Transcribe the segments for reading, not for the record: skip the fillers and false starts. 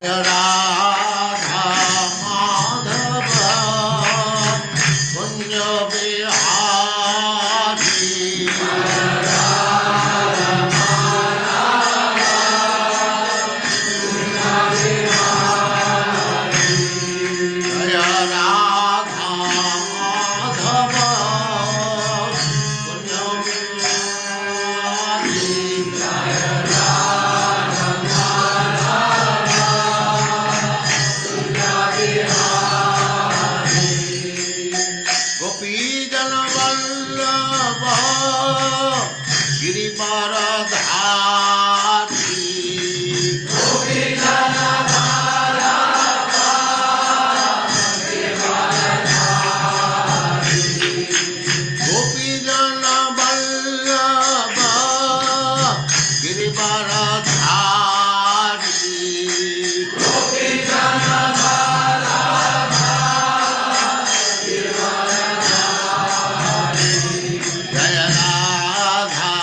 राधा माधव कुंज बिहारी जय राधा माधव कुंज बिहारी गोपीजन वल्लभ गिरिवरधारी गोपीजन वल्लभ गिरिवरधारी जय राधा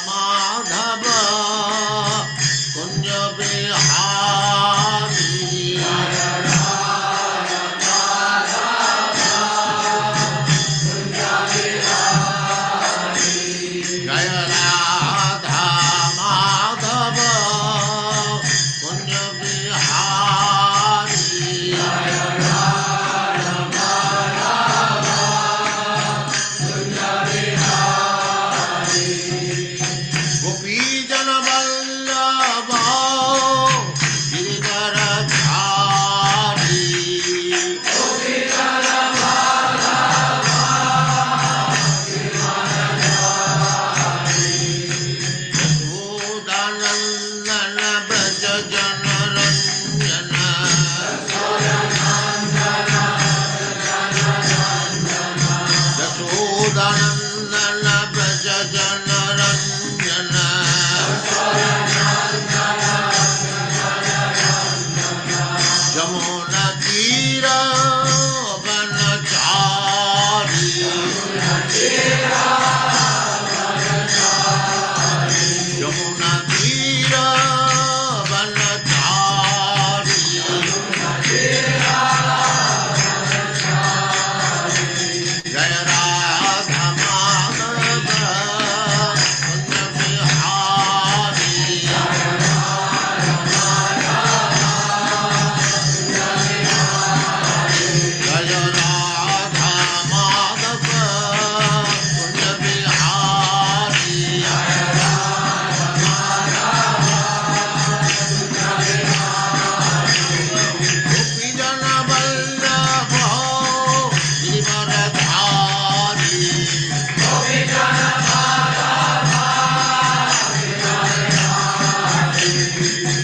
माधव कुंज बिहारी जय राधा माधव कुंज बिहारी गोपीजन वल्लभ गिरिवरधारी यशोदानंदन ब्रज जन रंजन यशोदानंदन ब्रज जन रंजन जमुना तीर वनचारी यमुना तीर वनचारी जय राधा माधव कुंज बिहारी जय राधा माधव कुंज बिहारी गोपीजन वल्लभ गिरिवरधारी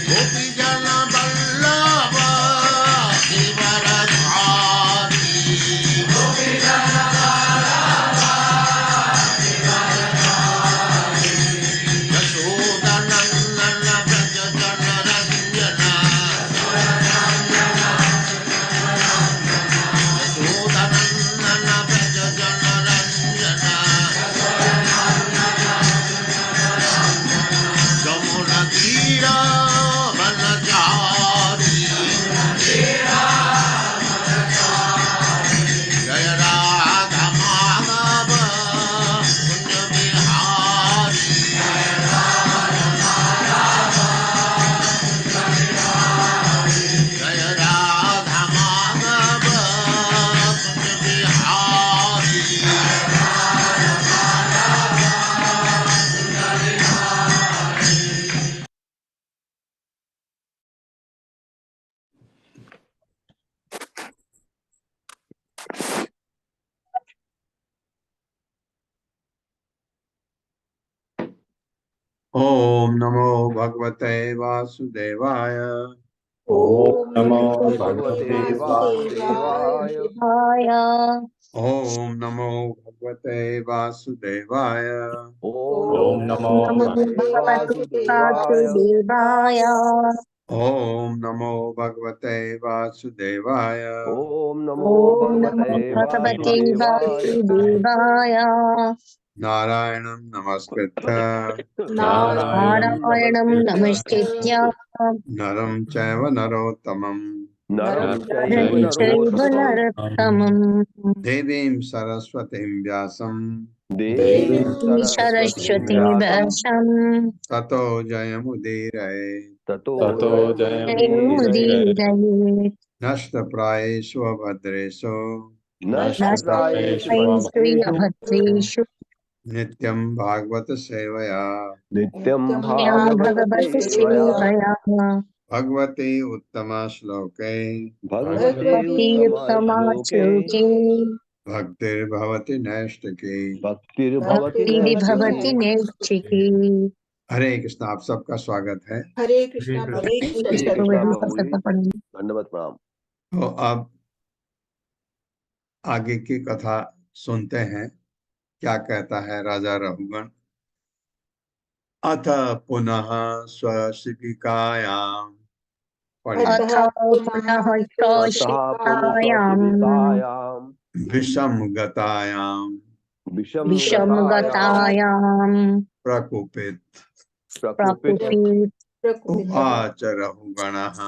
गोपीजन वल्लभ गिरिवरधारी यशोदानंदन ब्रज जन रंजन यशोदानंदन ब्रज जन रंजन जमुना तीर वनचारी जय राधा माधव कुंज बिहारी जय राधा माधव कुंज बिहारी ओम नमो भगवते वासुदेवाय ओम नमो भगवते भगवते वासुदेवाय। वासुदेवाय। ओम नमो भगवते वासुदेवाय ओम नमो नमो भगवते भगवते वासुदेवाय। वासुदेवाय। ओम नमो भगवते वासुदेवाय ओम नमो ओम नमो भगवते भगवते वासुदेवाय। वासुदेवाय। नारायणं नमस्कृत्य नारायणं नमस्कृत्य नरं चैव नरोत्तमं नरं चैव नरं चैव नरोत्तमं नरोत्तमम् देवीं सरस्वतीं व्यासं देवीं सरस्वती सरस्वतीं व्यासं ततो जयमुदीरये ततो जयमुदीरये नष्टप्रायेषु अभद्रेषु नष्टप्रायेषु नष्टप्रायेषु यभद्रेषु नित्यं भागवत सेवया नित्यं भागवत भगवत् सेवया सेवया भगवते उत्तमा श्लोके भगवते भगवति उत्तम उत्तमा श्लोके श्लोके भक्तिर्भवति नैष्टिकी। भक्तिर्भवति भक्तिर्भवति नैष्ठिकी। नैष्ठिकी। हरे कृष्ण। आप सबका स्वागत है। हरे कृष्णा हरे प्रभु। कृष्णा वही प्रभु जी, सब पढ़ेंगे। दंडवत प्रणाम। तो अब आगे की कथा सुनते हैं, क्या कहता है राजा रघुगण। अथ पुनः स्वशिबिकायां पढ़िए अथ पुनः अतः पुनः शिक्षायाम् शिबिकायां विषम गतायां विषम विषम गतायां गतायाम् प्रकुपित प्रकुपित प्रकुपित उवाच रघुगणः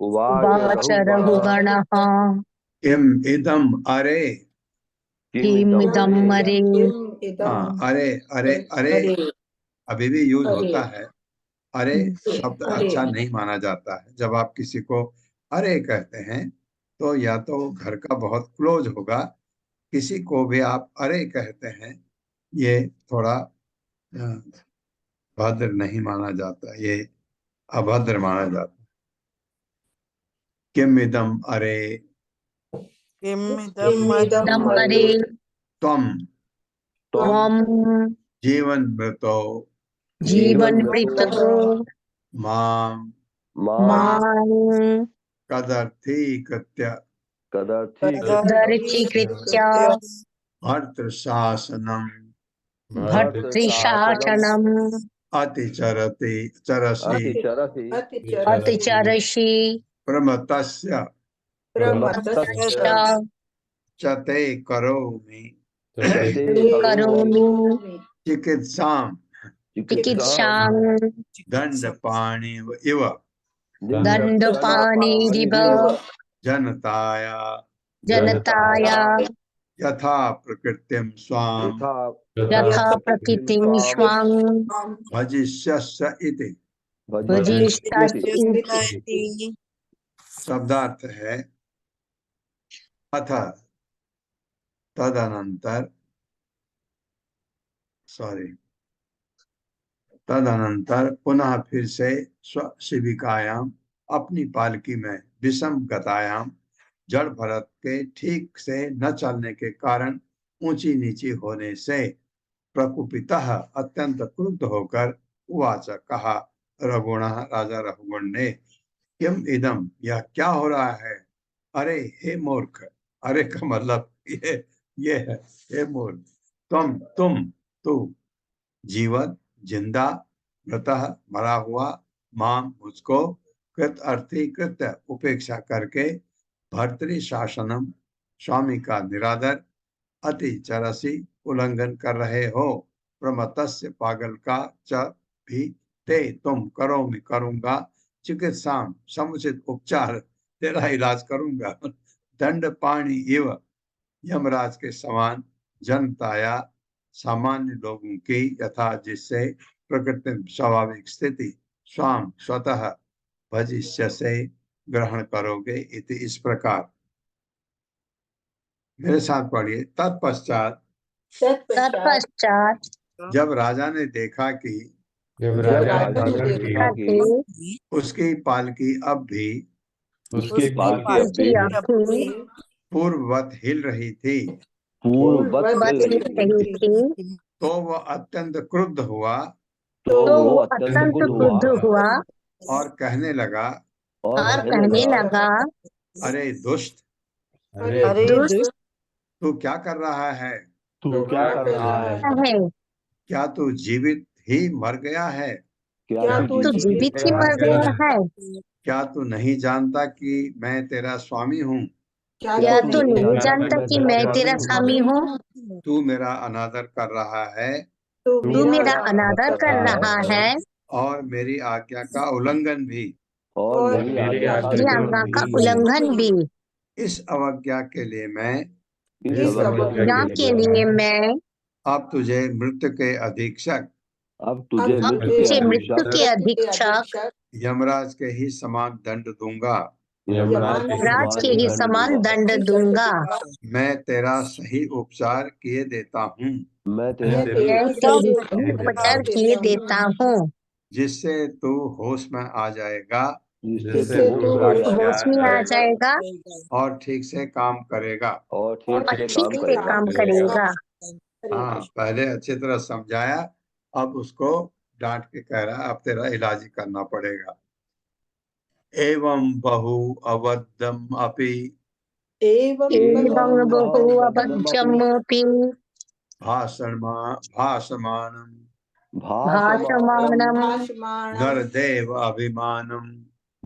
उवाच उवाच रघुगणः रघुगणः किम इदम अरे। किमिदं किमिदं हरे। मरे। हाँ, अरे अरे अरे अभी भी यूज होता है। अरे शब्द अच्छा नहीं माना जाता है। जब आप किसी को अरे कहते हैं तो या तो घर का बहुत क्लोज होगा, किसी को भी आप अरे कहते हैं, ये थोड़ा भद्र नहीं माना जाता, ये अभद्र माना जाता है। किम इदम अरे किमिदं मरे त्वम त्वं जीवन मृतो जीवन मृतो मृतो माम मां मां कदर्थीकृत्य दर्शीकृत्य भर्तृशासनम भर्तृशासनम् भर्तृशासनम् चरसि अतिचरति अतिचरसि प्रमतस्य प्रमत्तश्च च ते करोमि चते करोमि चिकित्सां चिकित्सां चिकित्सां दंडपाणिव इव दण्डपाणिरिव जनताया जनताया यथा प्रकृतिं स्वां यथा यथा प्रकृतिं स्वां स्वां भजिष्यस्य इति। भजिष्यसि। शब्दार्थ है अथ तदनंतर, तदनंतर पुनः फिर से शिविकायाम अपनी पालकी में विषम गतायाम जड़ भरत के ठीक से न चलने के कारण ऊंची नीची होने से प्रकुपितः अत्यंत क्रुद्ध होकर उवाच कहा, रघुण राजा रघुगण ने, किम इदम यह क्या हो रहा है। अरे हे मूर्ख, अरे का मतलब ये है, हे मूर्ख, तुम तू जीवन जिंदा मृतः मरा हुआ मां मुझको कृत अर्थी कृत उपेक्षा करके भर्तृ शासनम स्वामी का निरादर अति चरसी उल्लंघन कर रहे हो। प्रमतस्य पागल का च भी ते तुम करो मैं करूंगा चिकित्सा समुचित उपचार तेरा इलाज करूंगा। दंड पाणी इव यमराज के समान जनताया सामान्य लोगों की यथा जिससे प्रकृति स्वाभाविक स्थिति स्वाम स्वतः भजिष्य से ग्रहण करोगे इति इस प्रकार। मेरे साथ पढ़िए। तत्पश्चात तत्पश्चात जब राजा ने देखा कि जब राजा ने देखा कि उसकी पालकी अब भी उसकी पालकी अब उसकी भी आंखें पूर्ववत हिल रही थी, पूर्ववत हिल बच रही थी, रही थी, तो वह अत्यंत क्रुद्ध हुआ तो तो वो वो अत्यंत अत्यंत क्रुद्ध हुआ क्रुद्ध हुआ और कहने लगा, और और कहने कहने लगा, लगा, अरे दुष्ट, दुष्ट तू क्या कर रहा है। तू क्या कर रहा है। है, क्या तू जीवित ही मर गया है। क्या तो जीवित ही मर गया है। क्या तू नहीं जानता कि मैं तेरा स्वामी हूँ। क्या तू नहीं जानता कि मैं तेरा स्वामी हूँ? तू मेरा अनादर कर रहा है तू मेरा अनादर कर रहा है और मेरी आज्ञा का उल्लंघन भी। और मेरी मेरी आज्ञा का उल्लंघन भी। इस अवज्ञा के लिए मैं अवज्ञा के लिए मैं अब तुझे मृत्यु के अधीक्षक अब तुझे अब तुझे मृत्यु के अधीक्षक यमराज के ही समान दंड दूंगा। राज के ही समान दंड दूंगा। मैं तेरा सही उपचार किए देता हूँ मैं तेरा मैं तेरी सही उपचार किए देता हूँ, जिससे तू होश में आ जाएगा जिससे तू होश में आ जाएगा और ठीक से काम करेगा। और और ठीक से ठीक से काम करेगा। हाँ, पहले अच्छी तरह समझाया, अब उसको डांट के कह रहा है अब तेरा इलाज ही करना पड़ेगा। एवं बहु अवद्धम अपि एवं बहु अवज्यमपि भाषमानम भाषमाणं नरदेव अभिमानम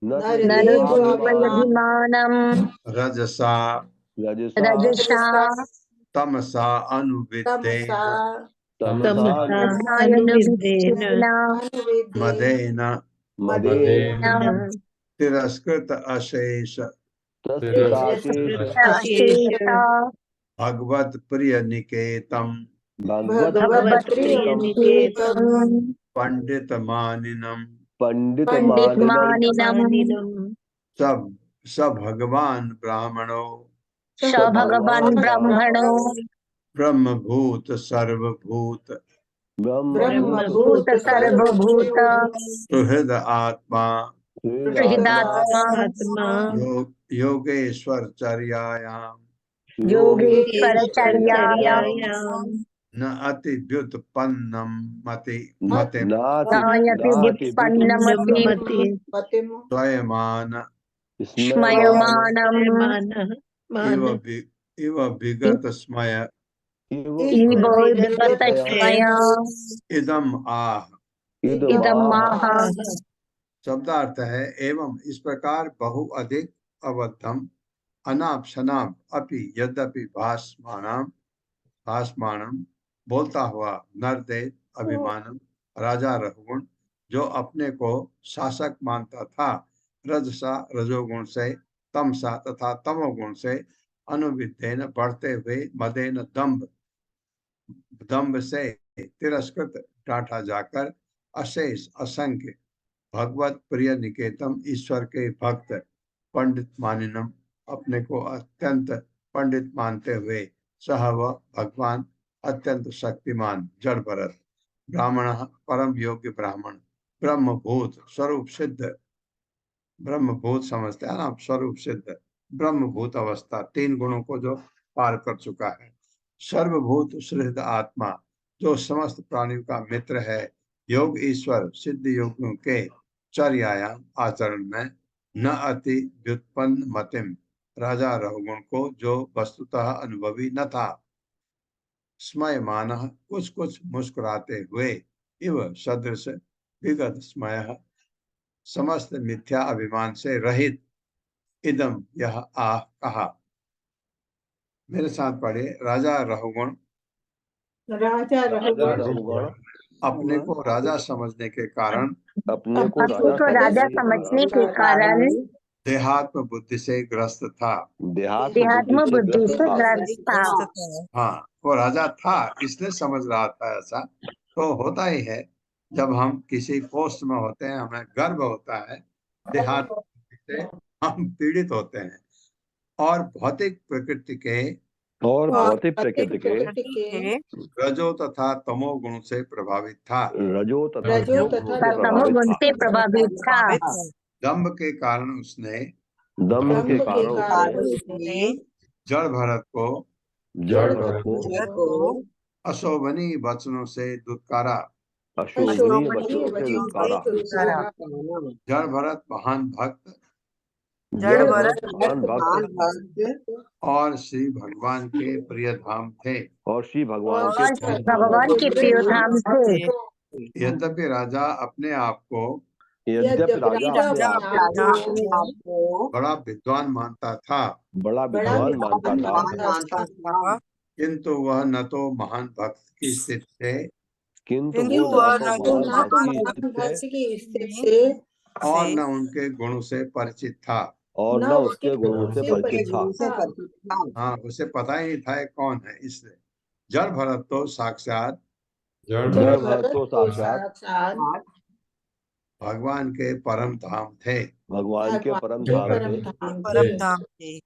नरदेवाभिमानं रजसा रजसा तमसा अनुविद्धेन तमसायन विच्छिन्न मदेन मदेन तिरस्कृत अशेष अशेषा भगवत प्रिय निकेतम भगवत प्रियनिकेतन पंडित मानिनम पंडित पंडित मानिनम मानिनम सब सब भगवान ब्राह्मणों स भगवान ब्रह्मणो ब्रह्मभूत सर्वभूत ब्रह्मभूत सर्वभूत सुहृद आत्मा हृदात्मा योगेश्वर चर्यायाम योगेश्वरचर्यायां न अति व्युत्पन्नम मतिम नायति व्युत्पन्नमपि स्वयमान स्मयमानम् इव विगत स्मय इव विगतस्मय इदम आह। इदमाह शब्दार्थ है एवं इस प्रकार बहु अधिक अवद्धम अनाप शनाप अपि यद्यपि भासमानम बोलता हुआ नरदेव अभिमानम राजा रघुगुण जो अपने को शासक मानता था रजसा रजोगुण से तमसा तथा तमोगुण से अनुविद्धेन बढ़ते हुए मदेन दंभ से तिरस्कृत डांटा जाकर अशेष असंख्य भगवत प्रिय निकेतम ईश्वर के भक्त पंडित मानिनम अपने को अत्यंत पंडित मानते हुए सह व भगवान अत्यंत शक्तिमान जड़ भरत ब्राह्मण परम योग्य ब्राह्मण ब्रह्मभूत स्वरूप सिद्ध ब्रह्मभूत समझते हैं ना, स्वरूप सिद्ध ब्रह्मभूत अवस्था तीन गुणों को जो पार कर चुका है। सर्वभूत सुहृद आत्मा जो समस्त प्राणियों का मित्र है। योग ईश्वर सिद्ध योगियों के चर्यायाम आचरण में न अति व्युत्पन्न मतिम राजा रघुगुण को जो वस्तुतः अनुभवी न था। स्मयमान कुछ कुछ मुस्कुराते हुए इव सदृश विगत स्मय समस्त मिथ्या अभिमान से रहित इदम यह आह कहा। मेरे साथ पढ़े राजा रघुगुण अपने को राजा समझने के कारण अपने को राजा समझने के कारण देहात्म बुद्धि से ग्रस्त था। देहात्म बुद्धि से ग्रस्त था। हाँ, वो राजा था इसलिए समझ रहा था ऐसा। तो होता ही है जब हम किसी पोस्ट में होते हैं हमें गर्व होता है, देहात से हम पीड़ित होते हैं और भौतिक प्रकृति के रजो तथा तमो गुण से प्रभावित था। तमोगुण से प्रभावित था। दंभ के कारण उसने जड़ भरत को अशोभनीय वचनों से दुत्कारा। जड़ भरत महान भक्त और श्री भगवान के प्रिय धाम थे। भगवान के प्रिय धाम थे। यद्यपि राजा अपने आप को यद्यपि राजा अपने आप को बड़ा विद्वान मानता था, बड़ा विद्वान मानता था, किंतु वह न तो महान भक्त की स्थिति से किंतु वो न तो महान भक्त की स्थिति से और न उनके गुणों से परिचित था। और न उसके गुणों से परिचित था। हाँ, उसे पता ही नहीं था ये कौन है। इसलिए जड़ भरत तो साक्षात जड़ भरत तो साक्षात भगवान के परम धाम थे भगवान के परम धाम थे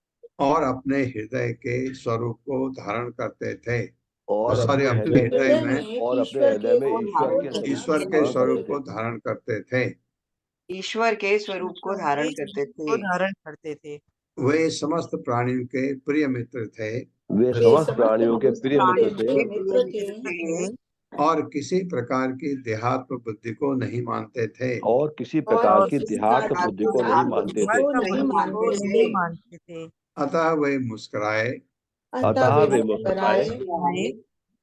और अपने हृदय के स्वरूप को धारण करते थे। और सॉरी, अपने हृदय में ईश्वर के स्वरूप को धारण करते थे। ईश्वर के स्वरूप को धारण करते थे। वे समस्त प्राणियों के प्रिय मित्र थे वे समस्त प्राणियों के प्रिय मित्र थे और किसी प्रकार की देहात्म बुद्धि को नहीं मानते थे। और किसी प्रकार की देहात्म बुद्धि को नहीं मानते थे। अतः वे मुस्कुराए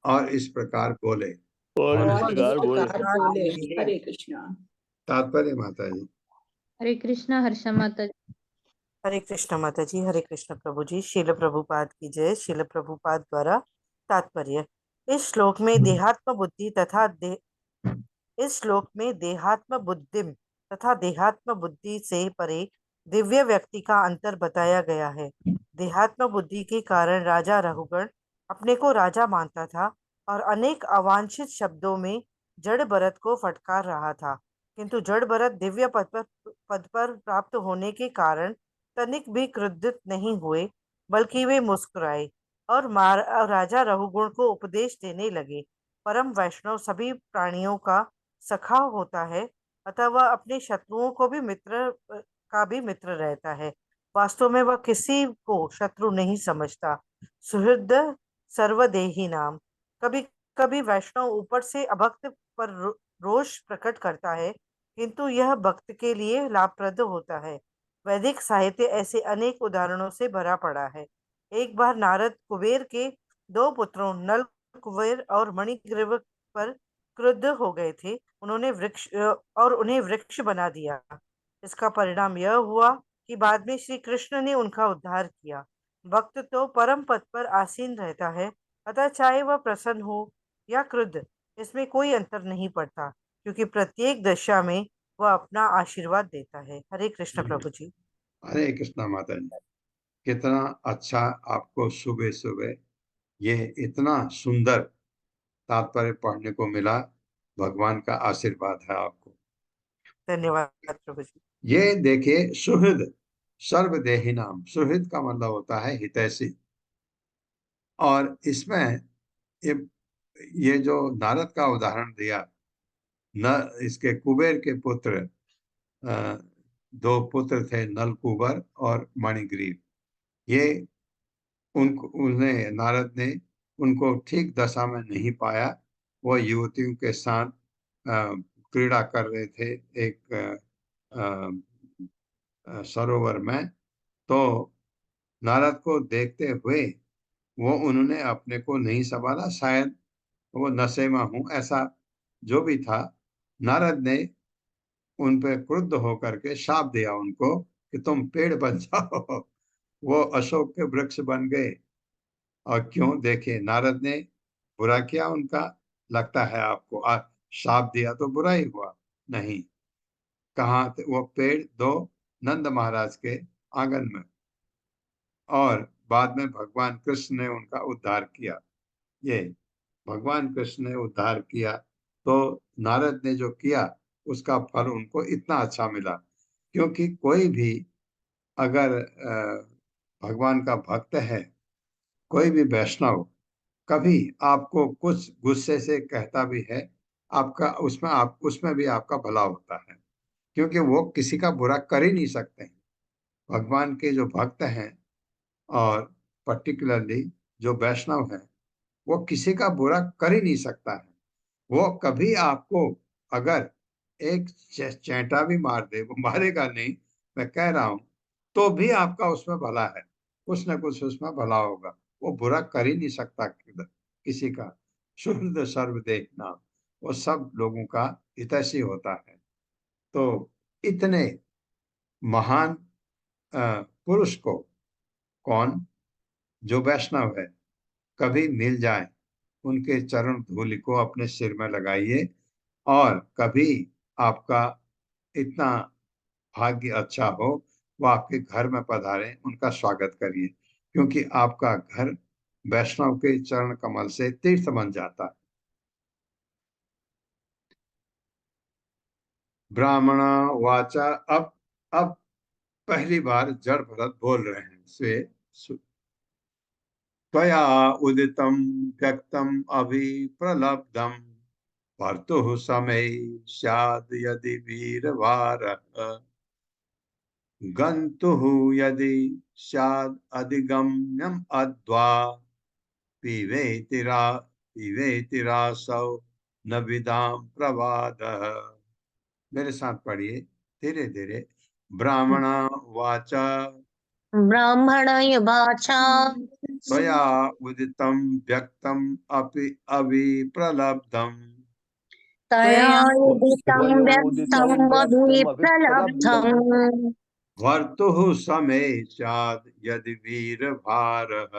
और इस प्रकार बोले। हरे कृष्णा। तात्पर्य माता जी। हरे कृष्णा हर्षा माता जी। हरे कृष्ण माता जी। हरे कृष्ण प्रभु जी। शील प्रभुपाद की जय। शील प्रभुपाद द्वारा तात्पर्य। इस श्लोक में देहात्म बुद्धि तथा देहात्म बुद्धि से परे दिव्य व्यक्ति का अंतर बताया गया है। देहात्म बुद्धि के कारण राजा रघुगण अपने को राजा मानता था और अनेक अवांछित शब्दों में जड़ भरत को फटकार रहा था, किंतु जड़ भरत दिव्य पद पर प्राप्त होने के कारण तनिक भी क्रुद्ध नहीं हुए, बल्कि वे मुस्कुराए और राजा रघुगुण को उपदेश देने लगे। परम वैष्णव सभी प्राणियों का सखा होता है, अतः वह अपने शत्रुओं को भी मित्र रहता है। वास्तव में वह किसी को शत्रु नहीं समझता। सुहृद सर्वदेही नाम। कभी कभी वैष्णव ऊपर से अभक्त पर रोष प्रकट करता है, किंतु यह भक्त के लिए लाभप्रद होता है। वैदिक साहित्य ऐसे अनेक उदाहरणों से भरा पड़ा है। एक बार नारद कुबेर के 2 पुत्रों नल कुबेर और मणिग्रीव पर क्रुद्ध हो गए थे। उन्हें वृक्ष बना दिया। इसका परिणाम यह हुआ कि बाद में श्री कृष्ण ने उनका उद्धार किया। भक्त तो परम पद पर आसीन रहता है, अतः चाहे वह प्रसन्न हो या क्रुद्ध, इसमें कोई अंतर नहीं पड़ता, क्योंकि प्रत्येक दशा में वह अपना आशीर्वाद देता है। हरे कृष्ण प्रभु जी। हरे कृष्णा माता जी। कितना अच्छा आपको सुबह सुबह ये इतना सुंदर तात्पर्य पढ़ने को मिला। भगवान का आशीर्वाद है आपको। धन्यवाद प्रभु जी। ये देखिए, सुहृद सर्वदेही नाम। सुहृद का मतलब होता है हितैषी। और इसमें ये जो नारद का उदाहरण दिया, न इसके कुबेर के पुत्र 2 पुत्र थे, नल कुबर और मणिग्रीव। ये नारद ने उनको ठीक दशा में नहीं पाया। वो युवतियों के साथ क्रीड़ा कर रहे थे एक सरोवर में। तो नारद को देखते हुए उन्होंने अपने को नहीं संभाला। शायद वो नशे में हूँ, ऐसा जो भी था। नारद ने उन पे क्रुद्ध होकर के शाप दिया उनको कि तुम पेड़ बन जाओ। वो अशोक के वृक्ष बन गए। और क्यों, देखिए, नारद ने बुरा किया उनका। लगता है आपको शाप दिया तो बुरा ही हुआ? नहीं। कहाँ थे वो पेड़? 2 नंद महाराज के आंगन में। और बाद में भगवान कृष्ण ने उनका उद्धार किया। ये भगवान कृष्ण ने उद्धार किया, तो नारद ने जो किया उसका फल उनको इतना अच्छा मिला। क्योंकि कोई भी अगर भगवान का भक्त है, कोई भी वैष्णव कभी आपको कुछ गुस्से से कहता भी है, उसमें भी आपका भला होता है। क्योंकि वो किसी का बुरा कर ही नहीं सकते हैं। भगवान के जो भक्त हैं और पर्टिकुलरली जो वैष्णव हैं, वो किसी का बुरा कर ही नहीं सकता है। वो कभी आपको अगर एक चैंटा भी मार दे, वो मारेगा नहीं, मैं कह रहा हूं, तो भी आपका उसमें भला है। कुछ ना कुछ उसमें भला होगा। वो बुरा कर ही नहीं सकता किसी का। शुद्ध सर्वदेह नाम। वो सब लोगों का हितैषी होता है। तो इतने महान पुरुष को कौन जो वैष्णव है कभी मिल जाए, उनके चरण धूलि को अपने सिर में लगाइए, और कभी आपका इतना भाग्य अच्छा हो वो आपके घर में पधारे, उनका स्वागत करिए, क्योंकि आपका घर वैष्णव के चरण कमल से तीर्थ बन जाता है। ब्राह्मण वाचा, अब पहली बार जड़ भरत बोल रहे हैं। त्वया उदितं व्यक्तम् अभिप्रलब्धं भर्तुः समय स्याद् यदि वीरवारः गन्तुः यदि स्याद् अधिगम्यम् अद्वा पिबेति रासौ न विदां प्रवादः। मेरे साथ पढ़िए धीरे धीरे। ब्राह्मण वाचा ब्राह्मणय वाचा त्वया उदितं व्यक्तम् अपि अभिप्रलब्धम् तया उदितं व्यक्तं अभिप्रलब्धम् भर्तुः समे स्याद् यदि वीरभारः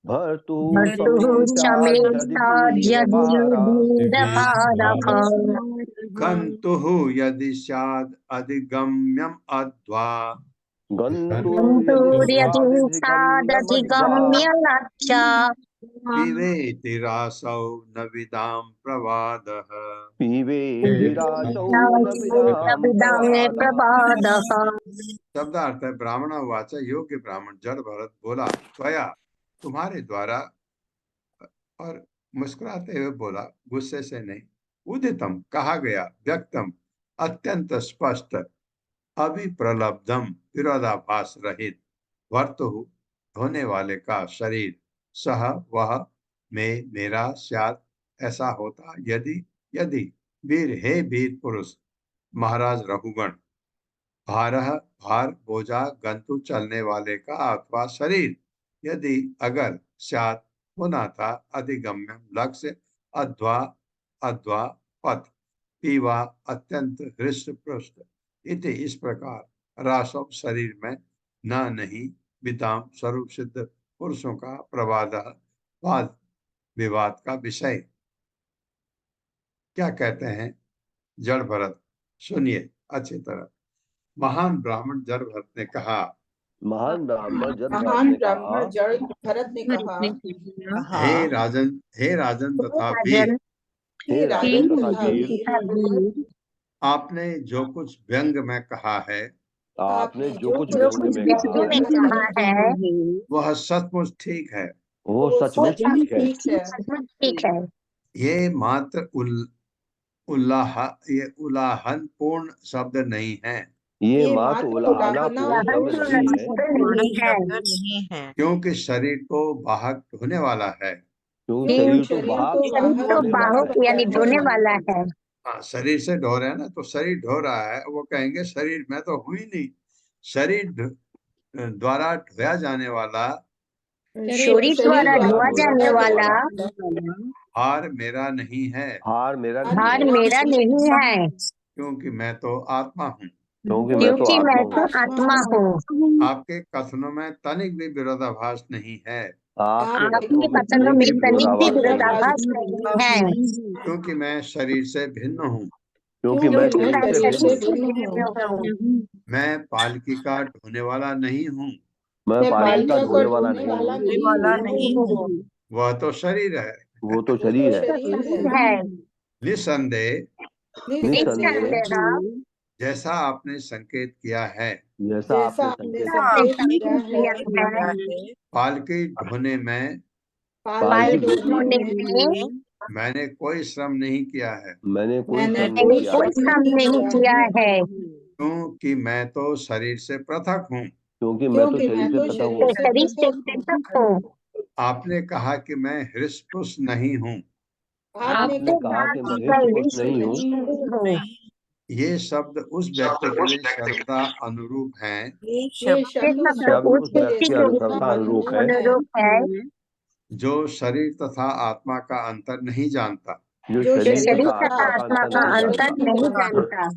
भर्तुः समे स्याद्यदि वीरभारः गन्तुः यदि स्याद् अधिगम्यम् अद्वा गन्तुर्यदि सादधिगम्य लक्ष्या पिबेति रासौ न विदां प्रवादः। प्रबादः। शब्दार्थ है ब्राह्मण वाचा, योग्य ब्राह्मण जड़ भरत बोला, त्वया तुम्हारे द्वारा, और मुस्कुराते हुए बोला, गुस्से से नहीं, उदितम कहा गया, व्यक्तम अत्यंत स्पष्ट, अभिप्रलब्धम विरोधाभास रहित, वर्तु होने वाले का शरीर, सह वह, में मेरा, स्यात् ऐसा होता, यदि यदि वीर हे वीर पुरुष महाराज रघुगण, भारह भार बोझा, गंतु चलने वाले का अथवा शरीर, यदि अगर, स्यात् होना था, अधिगम्य लक्ष्य, अध्वा अध्वा पथ, पीवा अत्यंत हृष्ट पृष्ठ, इति इस प्रकार, रासव शरीर में, न नहीं, विदाम स्वरूप सिद्ध पुरुषों का, प्रवाद वाद विवाद का विषय। क्या कहते हैं जड़ भरत, सुनिए अच्छी तरह। महान ब्राह्मण जड़ भरत ने कहा, महान ब्राह्मण जड़ भरत ने कहा, हे राजन तथा वीर, हे राजन तथा वीर, आपने जो कुछ व्यंग में कहा है, आपने जो कुछ व्यंग में कहा है, वह सचमुच ठीक है। वो सचमुच ठीक है। ये मात्र उल्लाहन पूर्ण शब्द नहीं है, ये मात्र उल्लाहनापूर्ण शब्द नहीं है, क्योंकि शरीर तो बाहक होने वाला है। क्योंकि शरीर तो बाहक यानी धोने वाला है। हाँ, शरीर से ढो रहे हैं ना, तो शरीर ढो रहा है, वो कहेंगे शरीर में तो हुई नहीं, शरीर द्वारा धोया जाने वाला, शरीर द्वारा धोया जाने वाला हार मेरा नहीं है, हार मेरा नहीं है, क्योंकि मैं तो आत्मा हूँ, क्योंकि मैं तो आत्मा हूँ। आपके कथनों में तनिक भी विरोधाभास नहीं है, आपके कथनों में तनिक भी विरोधाभास नहीं है, क्योंकि मैं शरीर से भिन्न हूँ, क्योंकि मैं शरीर से भिन्न हूँ, मैं पालकी का ढोने वाला नहीं हूँ, मैं पालकी का ढोने वाला नहीं हूँ, वह तो शरीर है, वो तो शरीर है। निसंदेह निसंदेह जैसा आपने संकेत किया है, जैसा आपने संकेत किया है, पालकी ढोने में मैंने कोई श्रम नहीं किया है, मैंने कोई श्रम नहीं किया है, क्योंकि मैं तो शरीर से पृथक हूँ, क्योंकि मैं तो शरीर से पृथक हूँ। आपने कहा कि मैं हृष्ट नहीं हूँ, आपने कहा कि मैं हृष्ट नहीं हूँ। ये शब्द उस व्यक्ति के लिए सर्वदा अनुरूप हैं, शब्द उस व्यक्ति के अनुरूप है जो शरीर तथा आत्मा का अंतर नहीं जानता, जो शरीर तथा आत्मा का अंतर नहीं जानता।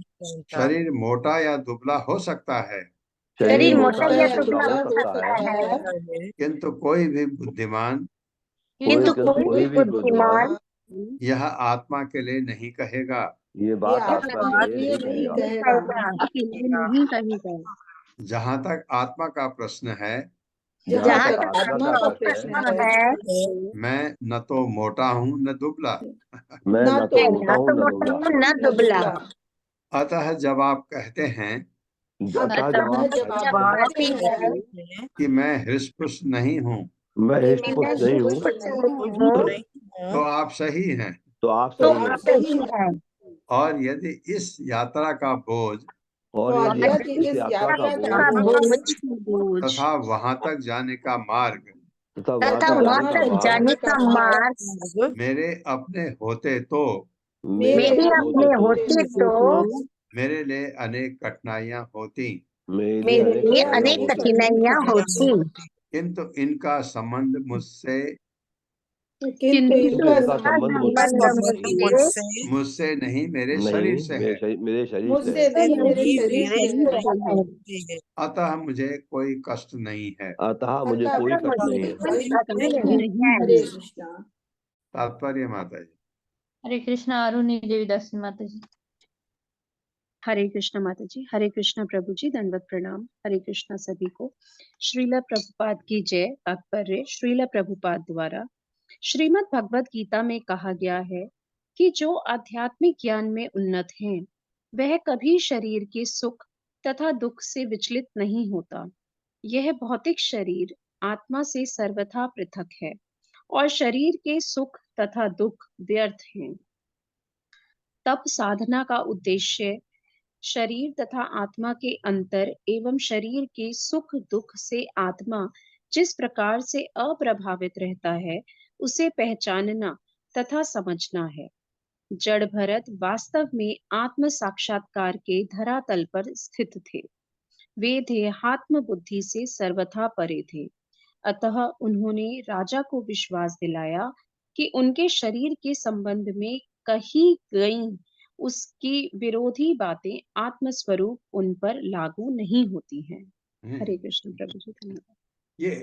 शरीर मोटा या दुबला हो सकता है, शरीर मोटा या दुबला हो सकता है, किंतु कोई भी बुद्धिमान किंतु कोई भी बुद्धिमान यह आत्मा के लिए नहीं कहेगा। ये बात आत्मा के लिए नहीं कहेगा। नहीं कहेगा। जहाँ तक आत्मा का प्रश्न है, जहाँ तक आत्मा का प्रश्न है, मैं न तो मोटा हूँ न दुबला, मैं न तो मोटा हूँ न दुबला। न दुबला। अतः जब आप कहते हैं अतः जब आप कहते हैं कि मैं हृष्ट-पुष्ट नहीं हूँ, मैं हृष्ट-पुष्ट नहीं हूँ, तो आप सही हैं। तो आप सही हैं। और यदि इस यात्रा का बोझ और यदि इस यात्रा का बोझ तथा वहां तक जाने का मार्ग तथा वहाँ तक जाने का मार्ग मेरे अपने होते तो मेरे अपने होते तो मेरे लिए अनेक कठिनाइयां होती, मेरे लिए अनेक कठिनाइयां होती, किंतु इनका संबंध मुझसे किंतु इनका संबंध मुझसे नहीं मेरे शरीर से है। मेरे शरीर से है। अतः मुझे कोई कष्ट नहीं है। अतः मुझे कोई कष्ट नहीं है। हरे कृष्णा। तात्पर्य माता जी। हरे कृष्णा। अरुणी देवीदास माता जी। हरे कृष्णा माता जी। हरे कृष्णा प्रभु जी, दंडवत प्रणाम। हरे कृष्णा सभी को। श्रीला प्रभुपाद की जय। तात्पर्य, श्रीला प्रभुपाद द्वारा श्रीमद् भगवत गीता में कहा गया है कि जो आध्यात्मिक ज्ञान में उन्नत हैं, वह कभी शरीर के सुख तथा दुख से विचलित नहीं होता। यह भौतिक शरीर आत्मा से सर्वथा पृथक है और शरीर के सुख तथा दुख व्यर्थ हैं। तब साधना का उद्देश्य शरीर तथा आत्मा के अंतर एवं शरीर के सुख दुख से आत्मा जिस प्रकार से अप्रभावित रहता है, उसे पहचानना तथा समझना है। जड़ भरत वास्तव में आत्म साक्षात्कार के धरातल पर स्थित थे। वे देहात्म बुद्धि से सर्वथा परे थे। अतः उन्होंने राजा को विश्वास दिलाया कि उनके शरीर के संबंध में कही गई उसकी विरोधी बातें आत्मस्वरूप उन पर लागू नहीं होती हैं। हरे कृष्ण प्रभु जी, धन्यवाद। ये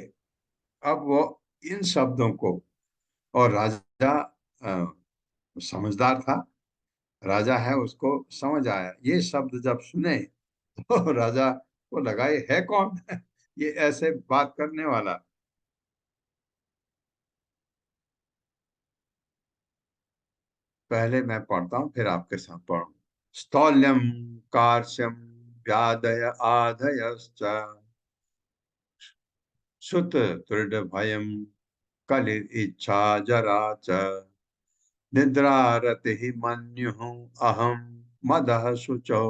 अब वो इन शब्दों को, और राजा समझदार था, राजा है, उसको समझ आया। ये शब्द जब सुने तो राजा को लगा ये है कौन ये ऐसे बात करने वाला। पहले मैं पढ़ता हूँ फिर आपके साथ पढ़ूं। स्थौल्यम कार्श्यम व्याधय आधयश्च सुत दृढ़ भयम कलिर इच्छा जरा च निद्रारतिः मन्युः अहम मदः शुचो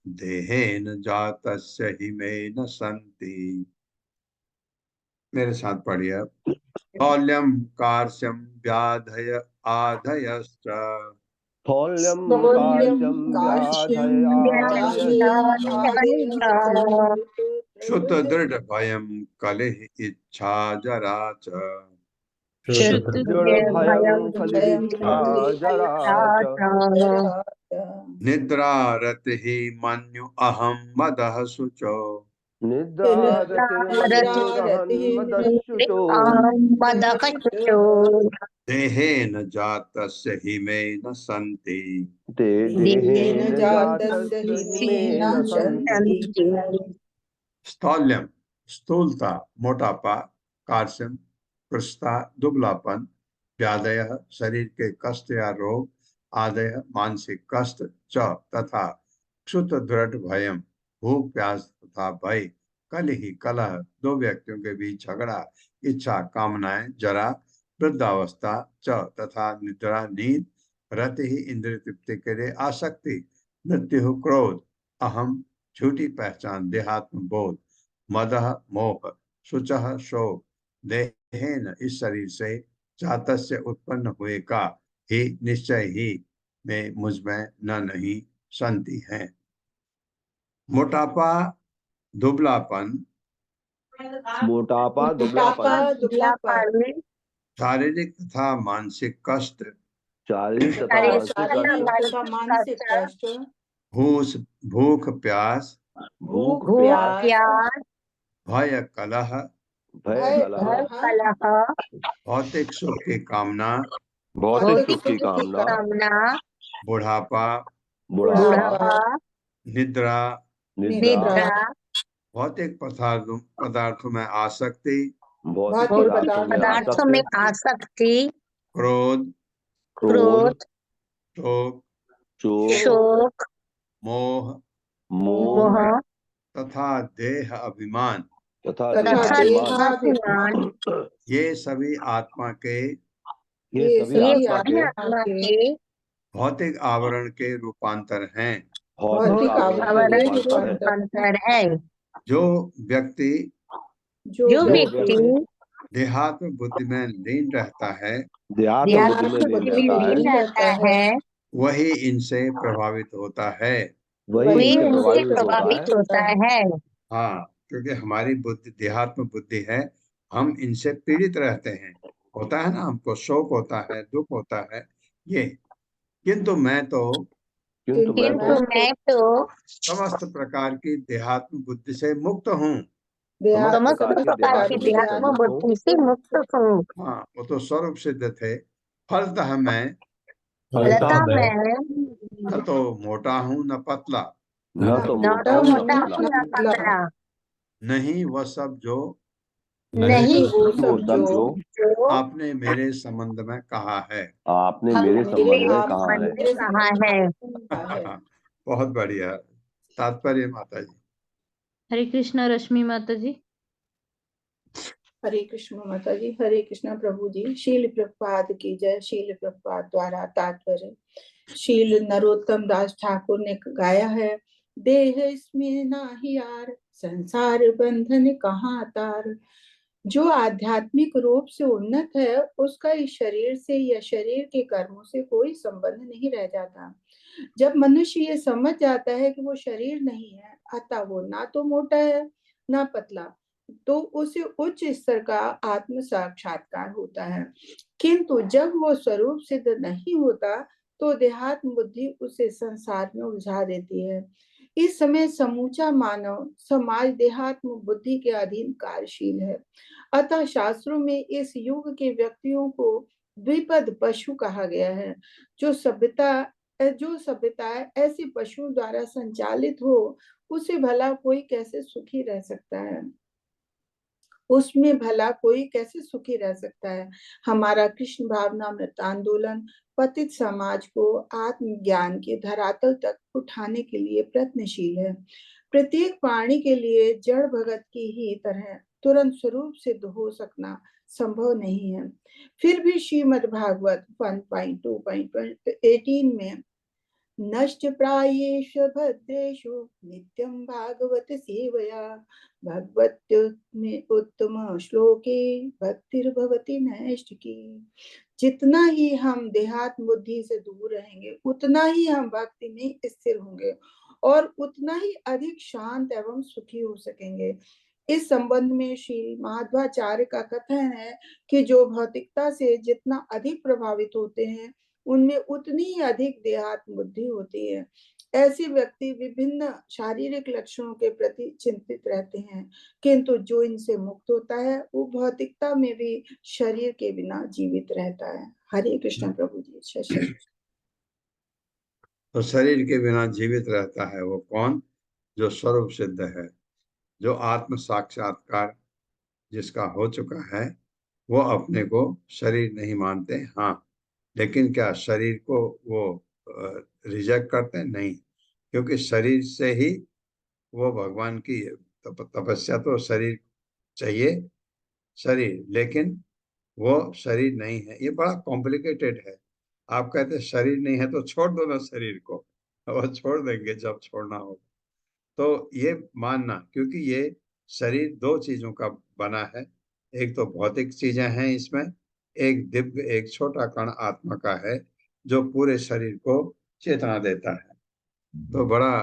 देहेन जातस्य हि मे न सन्ति। मेरे साथ पढ़िए। स्थौल्यम कार्श्यम व्याधय आधयश्च स्थौल्यम कार्श्यम व्याधय श्रुत दृढ़ भयम कलिह इच्छा जरा च निद्रारतिः मन्यु अहम मदः शुचो देहेन जातस्य हि मे न सन्ति। स्थौल्यम स्थूलता, मोटापा, कार्श्यम कृशता, दुबलापन, व्याधय शरीर के कष्ट या रोग, आदय मानसिक कष्ट, च तथा क्षुत दृढ़ भयम भूख प्यास तथा भय, कलह कलह दो व्यक्तियों के बीच झगड़ा, इच्छा कामनाएं, जरा वृद्धावस्था, च तथा निद्रा नींद, रति ही इंद्रिय तृप्ति के लिए आसक्ति, मृत्यु क्रोध, अहम झूठी पहचान देहात्म बोध, मदह मोह, शुचः शोक, देहेन इस शरीर से, जातस्य उत्पन्न हुए का, ही निश्चय ही में मुझ में न नहीं संति है। मोटापा दुबलापन, दुबलापन, शारीरिक तथा मानसिक कष्ट, शारीरिक तथा शारीरिक मानसिक तथा कष्ट, मानसिक कष्ट, भूस भूख प्यास, भूख भूख प्यास, प्यास, भय कलह, भय भय कलह, भय कलह, कलह, भौतिक सुख की कामना, भौतिक भौतिक सुख की कामना, कामना, बुढ़ापा, बुढ़ापा, बुढ़ापा, निद्रा, निद्रा, निद्रा, भौतिक पदार्थों में आसक्ति, भौतिक भौतिक पदार्थों में पदार्थों में आसक्ति, आसक्ति, क्रोध, क्रोध, क्रोध, शोक, शोक, शोक, मोह मोह मोह तथा देह अभिमान, तथा तथा देहाभिमान, देहाभिमान, ये सभी आत्मा के ये ये सभी ये सभी आत्मा सभी के आत्मा के भौतिक आवरण के रूपांतर हैं। भौतिक भौतिक आवरण के आवरण आवरण रूपांतर है। रूपांतर है। जो व्यक्ति जो जो व्यक्ति व्यक्ति देहात्म बुद्धि में लीन रहता है, देहात्म बुद्धि में लीन बुद्धि रहता है, में रहता है, वही इनसे प्रभावित होता है। वही वे इनसे उनसे प्रभावित होता है। प्रभावित होता है। हाँ, क्योंकि हमारी बुद्धि देहात्म बुद्धि है, हम इनसे पीड़ित रहते हैं। होता है ना, हमको शोक होता है, दुख होता है ये। किंतु मैं तो किंतु मैं किंतु तो मैं तो समस्त प्रकार की देहात्म बुद्धि से मुक्त हूँ। समस्त प्रकार की प्रकार की देहात्म बुद्धि से देहात्म मुक्त हूँ। बुद्धि से मुक्त हूँ। हाँ, वो तो स्वरूप सिद्ध थे। फलतः मैं फलतः मैं न तो मोटा हूँ न पतला, न तो न मोटा तो हूँ न मोटा पतला, हूँ न पतला, नहीं वह सब जो नहीं वो वो सब सब जो जो आपने मेरे संबंध में कहा है। आपने हम मेरे मेरे संबंध में आप कहा है। मन में कहा है। बहुत बढ़िया तात्पर्य माता जी। हरे कृष्णा रश्मि माता जी। हरे कृष्ण माता जी, हरे कृष्णा प्रभु जी। शील प्रभुपाद की जय। शील प्रभुपाद द्वारा तात्पर्य। शील नरोत्तम दास ठाकुर ने गाया है। देह इसमें नाही यार, संसार बंधन कहाँ तार। जो आध्यात्मिक रूप से उन्नत है, उसका इस शरीर से या शरीर के कर्मों से कोई संबंध नहीं रह जाता। जब मनुष्य ये समझ जाता है कि वो शरीर नहीं है, अतः वो ना तो मोटा है ना पतला, तो उसे उच्च स्तर का आत्म साक्षात्कार होता है। किंतु जब वो स्वरूप सिद्ध नहीं होता, तो देहात्म बुद्धि उसे संसार में उलझा देती है। इस समय समूचा मानव समाज देहात्म बुद्धि के अधीन कार्यशील है। अतः शास्त्रों में इस युग के व्यक्तियों को द्विपद पशु कहा गया है। जो सभ्यताएं ऐसे पशुओं द्वारा संचालित हो, उसे भला कोई कैसे सुखी रह सकता है, उसमें भला कोई कैसे सुखी रह सकता है। हमारा कृष्ण भावनामृत आंदोलन पतित समाज को आत्मज्ञान के धरातल तक उठाने के लिए प्रयत्नशील है। प्रत्येक प्राणी के लिए जड़ भगत की ही तरह तुरंत स्वरूप सिद्ध हो सकना संभव नहीं है। फिर भी श्रीमद् भागवत 1.2.18 में नष्ट प्रायेषु भद्रेषु नित्यं भागवत सेवया भगवत्युत्तमे उत्तम श्लोके भक्तिर्भवति नष्ट की। जितना ही हम देहात्म बुद्धि से दूर रहेंगे, उतना ही हम भक्ति में स्थिर होंगे और उतना ही अधिक शांत एवं सुखी हो सकेंगे। इस संबंध में श्री माधवाचार्य का कथन है कि जो भौतिकता से जितना अधिक प्रभावित होते हैं, उनमें उतनी ही अधिक देहात्म बुद्धि होती है। ऐसे व्यक्ति विभिन्न शारीरिक लक्षणों के प्रति चिंतित रहते हैं, किंतु जो इनसे मुक्त होता है, वो भौतिकता में भी शरीर के बिना जीवित रहता है। हरे कृष्ण प्रभु जी। शशि तो शरीर के बिना जीवित रहता है वो कौन? जो स्वरूप सिद्ध है, जो आत्म साक्षात्कार जिसका हो चुका है, वो अपने को शरीर नहीं मानते। हाँ, लेकिन क्या शरीर को वो रिजेक्ट करते? नहीं, क्योंकि शरीर से ही वो भगवान की तपस्या, तो शरीर चाहिए शरीर, लेकिन वो शरीर नहीं है। ये बड़ा कॉम्प्लिकेटेड है। आप कहते शरीर नहीं है तो छोड़ दो ना शरीर को, वो छोड़ देंगे जब छोड़ना होगा। तो ये मानना, क्योंकि ये शरीर दो चीजों का बना है। एक तो भौतिक चीजें हैं इसमें, एक दिव्य एक छोटा कण आत्मा का है जो पूरे शरीर को चेतना देता है। तो बड़ा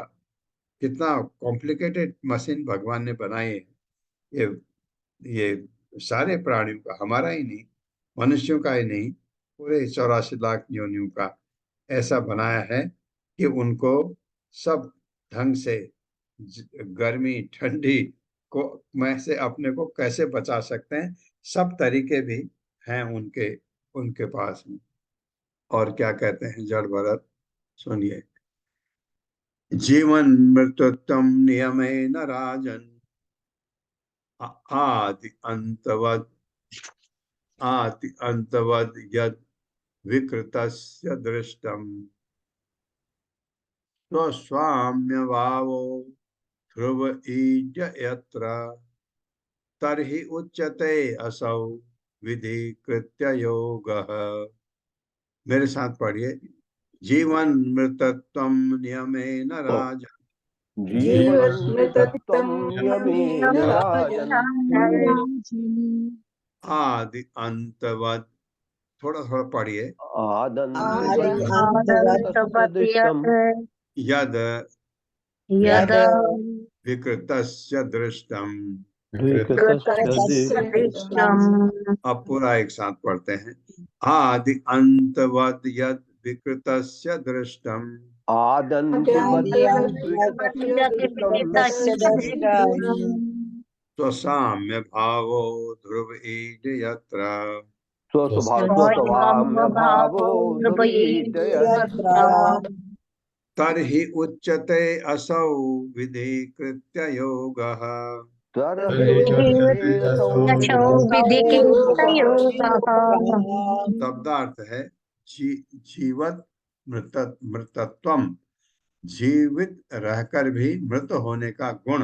कितना कॉम्प्लिकेटेड मशीन भगवान ने बनाई है। ये सारे प्राणियों का, हमारा ही नहीं, मनुष्यों का ही नहीं, पूरे 84 लाख योनियों का ऐसा बनाया है कि उनको सब ढंग से गर्मी ठंडी को में से अपने को कैसे बचा सकते हैं, सब तरीके भी हैं उनके उनके पास में। और क्या कहते हैं जड़ भरत, सुनिए। जीवन मृत्युत्वम नियमेन राजन आदि अंतवद यद विकृतस्य दृष्टम स्वस्वाम्य भावो ध्रुव ईज यत्र तर्हि उच्यते असौ विधि कृत्य योगः। मेरे साथ पढ़िए। जीवन मृतत्वम नियमेन राजन जीवन मृतत्वम नियमेन राजन आदि अंतवद, थोड़ा थोड़ा पढ़िए। आदन्तवत्सदृष्टं यद यद विकृतस्य दृष्टम। दृष्टम अब पूरा एक साथ पढ़ते हैं। आदि अंतवद यद विकृतस्य दृष्टम स्वसाम्य भावो ध्रुव ईज यत्र स्वस्वभाम्य भावो ध्रुवीत यत्र तर्हि उच्यते असौ विधि कृत्य योगः। शब्दार्थ है जीवत मृतत्वम, जीवित रहकर भी मृत होने का गुण,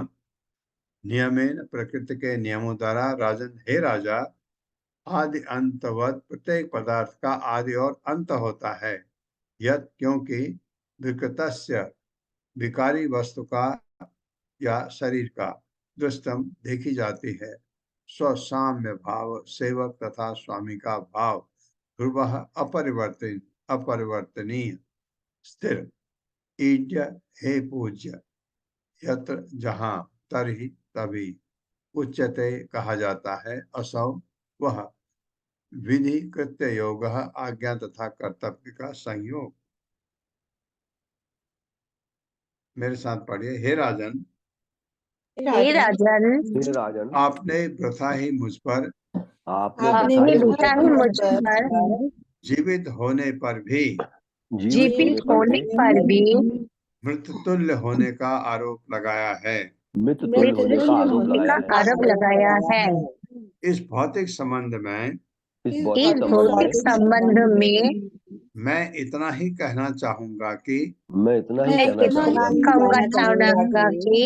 नियमेन प्रकृति के नियमों द्वारा राजन, हे राजा, आदि अंतवत प्रत्येक पदार्थ का आदि और अंत होता है। यद क्योंकि विकृतस्य विकारी वस्तु का या शरीर का दृष्टम देखी जाती है, स्वसाम्य भाव सेवक तथा स्वामी का भाव, ध्रुव अपरिवर्तनीय स्थिर, ईज्य हे पूज्य, यत्र जहाँ, तरहि तभी, उच्यते कहा जाता है, असौ वह, विधि कृत्य योग आज्ञा तथा कर्तव्य का संयोग। मेरे साथ पढ़िए। हे राजन, हे राजन, हे राजन, आपने वृथा ही मुझ पर आपने वृथा ही मुझ पर जीवित होने पर भी जीवित होने पर भी मृतुल्य होने का आरोप लगाया है। मृततुल्य होने का आरोप लगाया है। आरोप लगाया है। इस भौतिक संबंध में इस भौतिक संबंध में मैं इतना ही कहना चाहूंगा कि मैं इतना ही मैं कहना चाहूंगा कि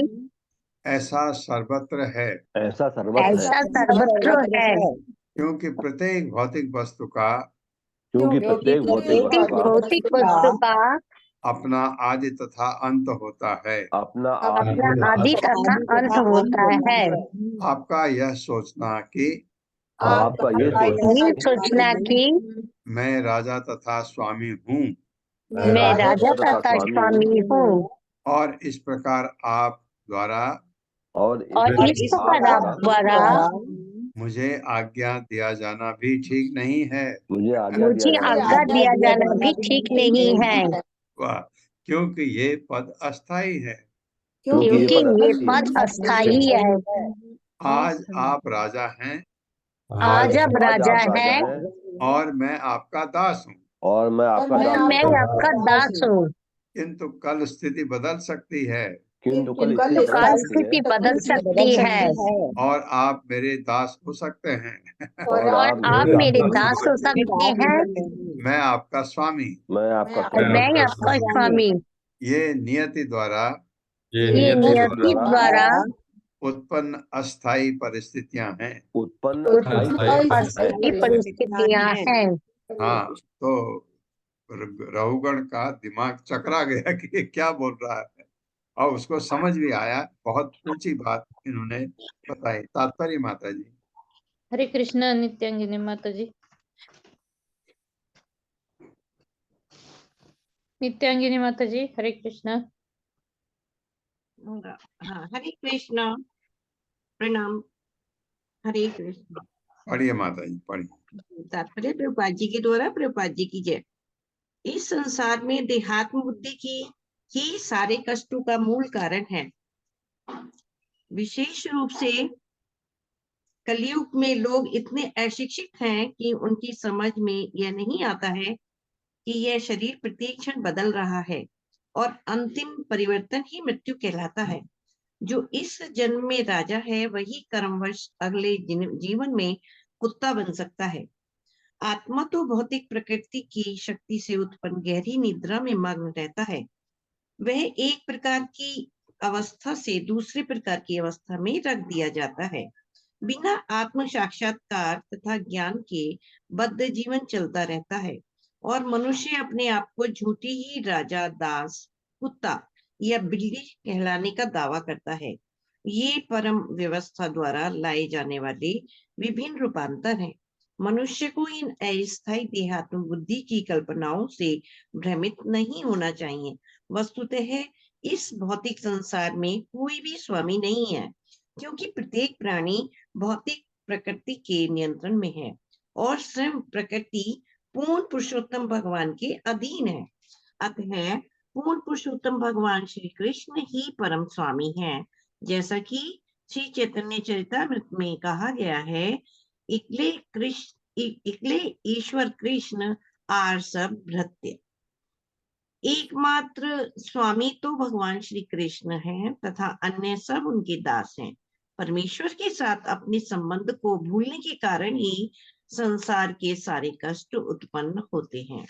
ऐसा सर्वत्र है, ऐसा सर्वत्र है, सर्वत्र है, क्योंकि प्रत्येक भौतिक वस्तु का क्योंकि प्रत्येक भौतिक वस्तु का अपना आदि तथा अंत होता है। अपना आदि तथा अंत होता है। आपका यह सोचना कि आपका ये सोचना कि मैं राजा तथा स्वामी हूँ मैं राजा तथा स्वामी हूँ और इस प्रकार आप द्वारा और इस प्रकार आप द्वारा मुझे आज्ञा दिया जाना भी ठीक नहीं है। मुझे मुझे आज्ञा दिया जाना भी ठीक नहीं है, वाह, क्योंकि ये पद अस्थाई है। क्योंकि ये पद अस्थाई है। आज आप राजा हैं आज अब राजा है और मैं आपका दास हूँ, और मैं आपका मैं आपका दास हूँ, किंतु कल स्थिति बदल सकती है किंतु कल काल स्थिति बदल सकती है और आप मेरे दास हो सकते हैं और आप मेरे दास हो सकते हैं। मैं आपका स्वामी, मैं आपका मैं आपका स्वामी। ये नियति द्वारा ये नियति द्वारा उत्पन्न अस्थाई परिस्थितियां हैं। उत्पन्न अस्थायी परिस्थितियां हैं। हाँ, तो रहुगण का दिमाग चकरा गया कि ये क्या बोल रहा है, और उसको समझ भी आया। बहुत ऊंची बात इन्होंने बताई। तात्पर्य माता जी। हरे कृष्ण नित्यांगिनी माता जी। नित्यांगिनी माता जी, हरे कृष्ण। हाँ, हरे कृष्ण, प्रणाम। हरे कृष्ण। पढ़िए माता जी, पढ़िए। तात्पर्य प्रभुपाद जी के द्वारा, प्रभुपाद जी की जय। इस संसार में देहात्म बुद्धि की ही सारे कष्टों का मूल कारण है। विशेष रूप से कलयुग में लोग इतने अशिक्षित हैं कि उनकी समझ में यह नहीं आता है कि यह शरीर प्रत्येक क्षण बदल रहा है और अंतिम परिवर्तन ही मृत्यु कहलाता है। जो इस जन्म में राजा है वही कर्मवश अगले जीवन में कुत्ता बन सकता है। आत्मा तो भौतिक प्रकृति की शक्ति से उत्पन्न गहरी निद्रा में मग्न रहता है। वह एक प्रकार की अवस्था से दूसरे प्रकार की अवस्था में रख दिया जाता है। बिना आत्म साक्षात्कार तथा ज्ञान के बद्ध जीवन चलता रहता है और मनुष्य अपने आप को झूठी ही राजा, दास, कुत्ता या बिल्ली कहलाने का दावा करता है। ये परम व्यवस्था द्वारा लाए जाने वाले विभिन्न रूपांतर हैं। मनुष्य को इन अस्थायी देहात्म बुद्धि की कल्पनाओं से भ्रमित नहीं होना चाहिए। वस्तुतः इस भौतिक संसार में कोई भी स्वामी नहीं है, क्योंकि प्रत्येक प्राणी भौतिक प्रकृति के नियंत्रण में है और स्वयं प्रकृति पूर्ण पुरुषोत्तम भगवान के अधीन है। अतः पूर्ण पुरुषोत्तम भगवान श्री कृष्ण ही परम स्वामी हैं। जैसा कि श्री चैतन्य चरितामृत में कहा गया है, इकले ईश्वर कृष्ण आर सब भृत्य। एकमात्र स्वामी तो भगवान श्री कृष्ण हैं तथा अन्य सब उनके दास हैं। परमेश्वर के साथ अपने संबंध को भूलने के कारण ही संसार के सारे कष्ट उत्पन्न होते हैं।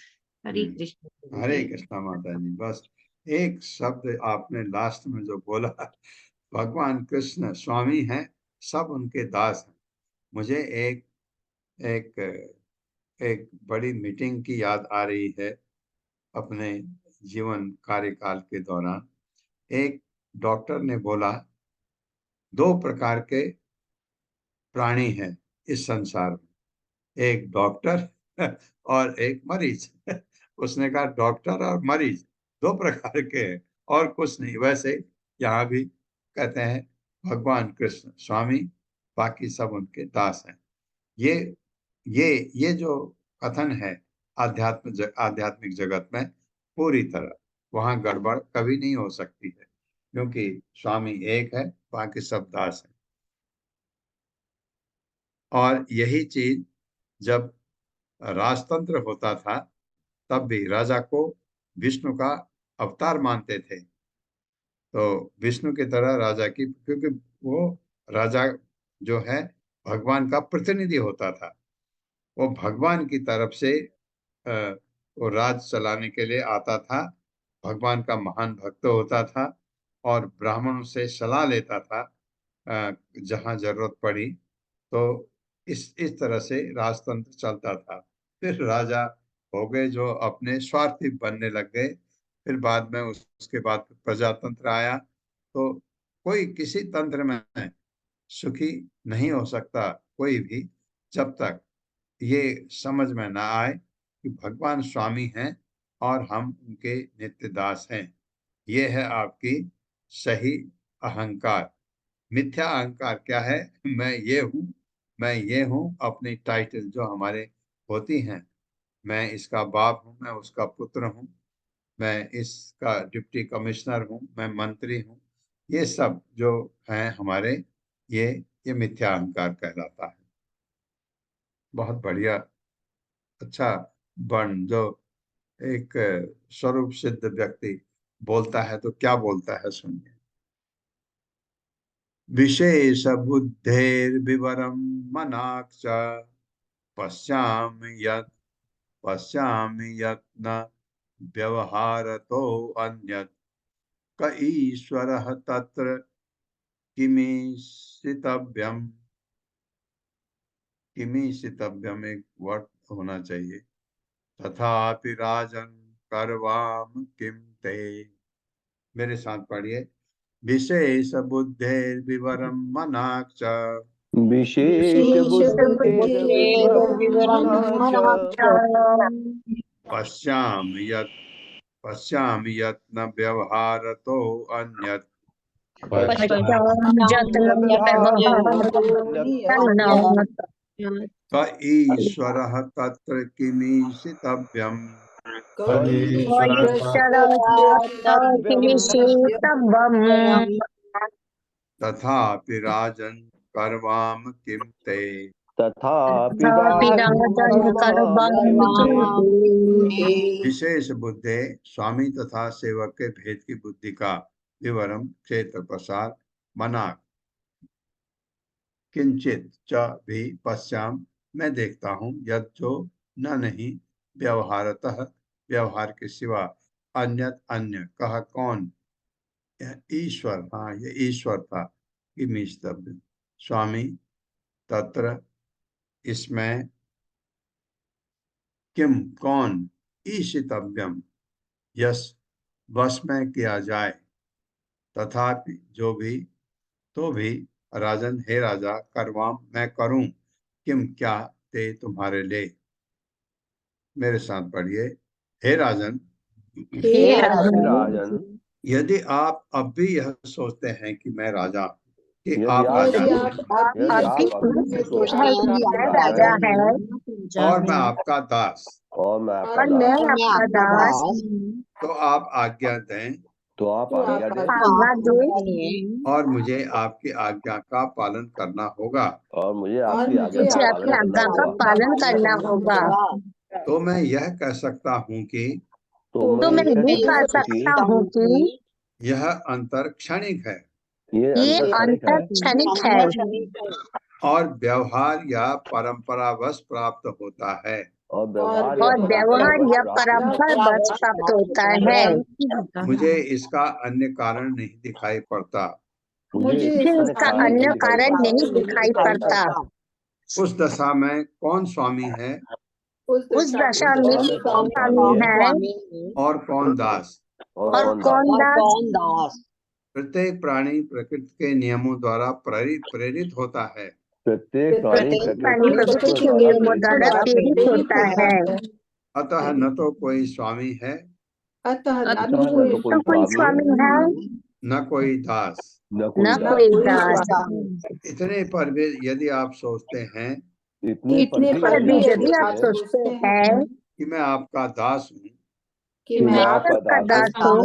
हरे कृष्ण। हरे कृष्णा माता जी। बस एक शब्द आपने लास्ट में जो बोला, भगवान कृष्ण स्वामी हैं, सब उनके दास हैं। मुझे एक एक एक बड़ी मीटिंग की याद आ रही है अपने जीवन कार्यकाल के दौरान। एक डॉक्टर ने बोला, दो प्रकार के प्राणी हैं इस संसार में, एक डॉक्टर और एक मरीज। उसने कहा डॉक्टर और मरीज दो प्रकार के हैं और कुछ नहीं। वैसे यहाँ भी कहते हैं भगवान कृष्ण स्वामी, बाकी सब उनके दास हैं। ये जो कथन है आध्यात्मिक जगत में, पूरी तरह वहां गड़बड़ कभी नहीं हो सकती है, क्योंकि स्वामी एक है, बाकी सब दास हैं। और यही चीज जब राजतंत्र होता था तब भी राजा को विष्णु का अवतार मानते थे। तो विष्णु की तरह राजा की, क्योंकि वो राजा जो है भगवान का प्रतिनिधि होता था। वो भगवान की तरफ से वो राज चलाने के लिए आता था, भगवान का महान भक्त होता था और ब्राह्मणों से सलाह लेता था जहां जरूरत पड़ी। तो इस तरह से राजतंत्र चलता था। फिर राजा हो गए जो अपने स्वार्थी बनने लग गए। फिर बाद में उसके बाद प्रजातंत्र आया। तो कोई किसी तंत्र में सुखी नहीं हो सकता कोई भी, जब तक ये समझ में ना आए कि भगवान स्वामी हैं और हम उनके नित्य दास हैं। ये है आपकी सही अहंकार। मिथ्या अहंकार क्या है? मैं ये हूँ, अपनी टाइटल जो हमारे होती हैं, मैं इसका बाप हूँ, मैं उसका पुत्र हूँ, मैं इसका डिप्टी कमिश्नर हूँ, मैं मंत्री हूँ। ये सब जो हैं हमारे, ये मिथ्या अहंकार कहलाता है। बहुत बढ़िया, अच्छा वर्ण जो एक स्वरूप सिद्ध व्यक्ति बोलता है तो क्या बोलता है, सुनिए। विशेष बुद्धेर्विवरम मनाक्ष पश्यामि यत् न व्यवहारतो अन्यत् क ईश्वरः तत्र किमीशितव्यम एक वर्ड होना चाहिए। तथापि राजन करवाम किम ते। मेरे साथ पढ़िए। विशेष बुद्धेर विवरम मनाक्ष विशेष पश्यामि यत् न व्यवहारतो अन्यत् क ईश्वरः तत्र किमीशितव्यम् तथापि राजन् कर्वाम किं ते। तथापि विशेष बुद्धि स्वामी तथा सेवक के भेद की बुद्धि का विवरण क्षेत्र प्रसार मना किंचित च भी पश्चाम मैं देखता हूँ यद जो न नहीं व्यवहारतः व्यवहार के सिवा अन्य कहा कौन ईश्वर। हाँ ये ईश्वर था कि मिस्तव्य स्वामी तत्र इसमें किम कौन ईशितव्यम यस वश में किया जाए तथापि जो भी तो भी राजन हे राजा करवाम मैं करूं किम क्या ते तुम्हारे लिए। मेरे साथ पढ़िए हे राजन राजन यदि आप अब भी यह सोचते हैं कि मैं राजा कि यदि आप राजा यदि हैं आप अभी सोचते हैं कि आप राजा है और मैं आपका दास और मैं आपका और मैं आपका दास तो आप आज्ञा दें तो आप आज्ञा दें आज्ञा दे और मुझे आपकी आज्ञा का पालन करना होगा। और मुझे आपकी आज्ञा मुझे का आपकी पालन करना आज्ञा का होगा। पालन करना होगा। तो मैं यह कह सकता हूँ कि तो तो मैं मैं ये कह कह सकता हूँ सकता हूँ कि यह अंतर क्षणिक है कि ये ये अंतर अंतर क्षणिक है और व्यवहार या परंपरावश प्राप्त होता है। और व्यवहार और व्यवहार या परंपरा परंपरा बस प्राप्त होता है। मुझे इसका अन्य कारण नहीं दिखाई पड़ता। मुझे मुझे इसका अन्य कारण नहीं दिखाई पड़ता। उस दशा में कौन स्वामी है उस दशा में कौन स्वामी है और कौन दास। और कौन दास। प्रत्येक प्राणी प्रकृति के नियमों द्वारा प्रेरित होता है। प्रत्येक प्राणी प्राणी प्रकृति के नियमों द्वारा प्रेरित होता है। अतः न तो कोई स्वामी है तो कोई स्वामी है न कोई दास न कोई दास। इतने पर भी यदि आप सोचते हैं इतने पर भी यदि आप सोचते हैं कि मैं आपका दास हूँ कि मैं मैं आपका दास हूँ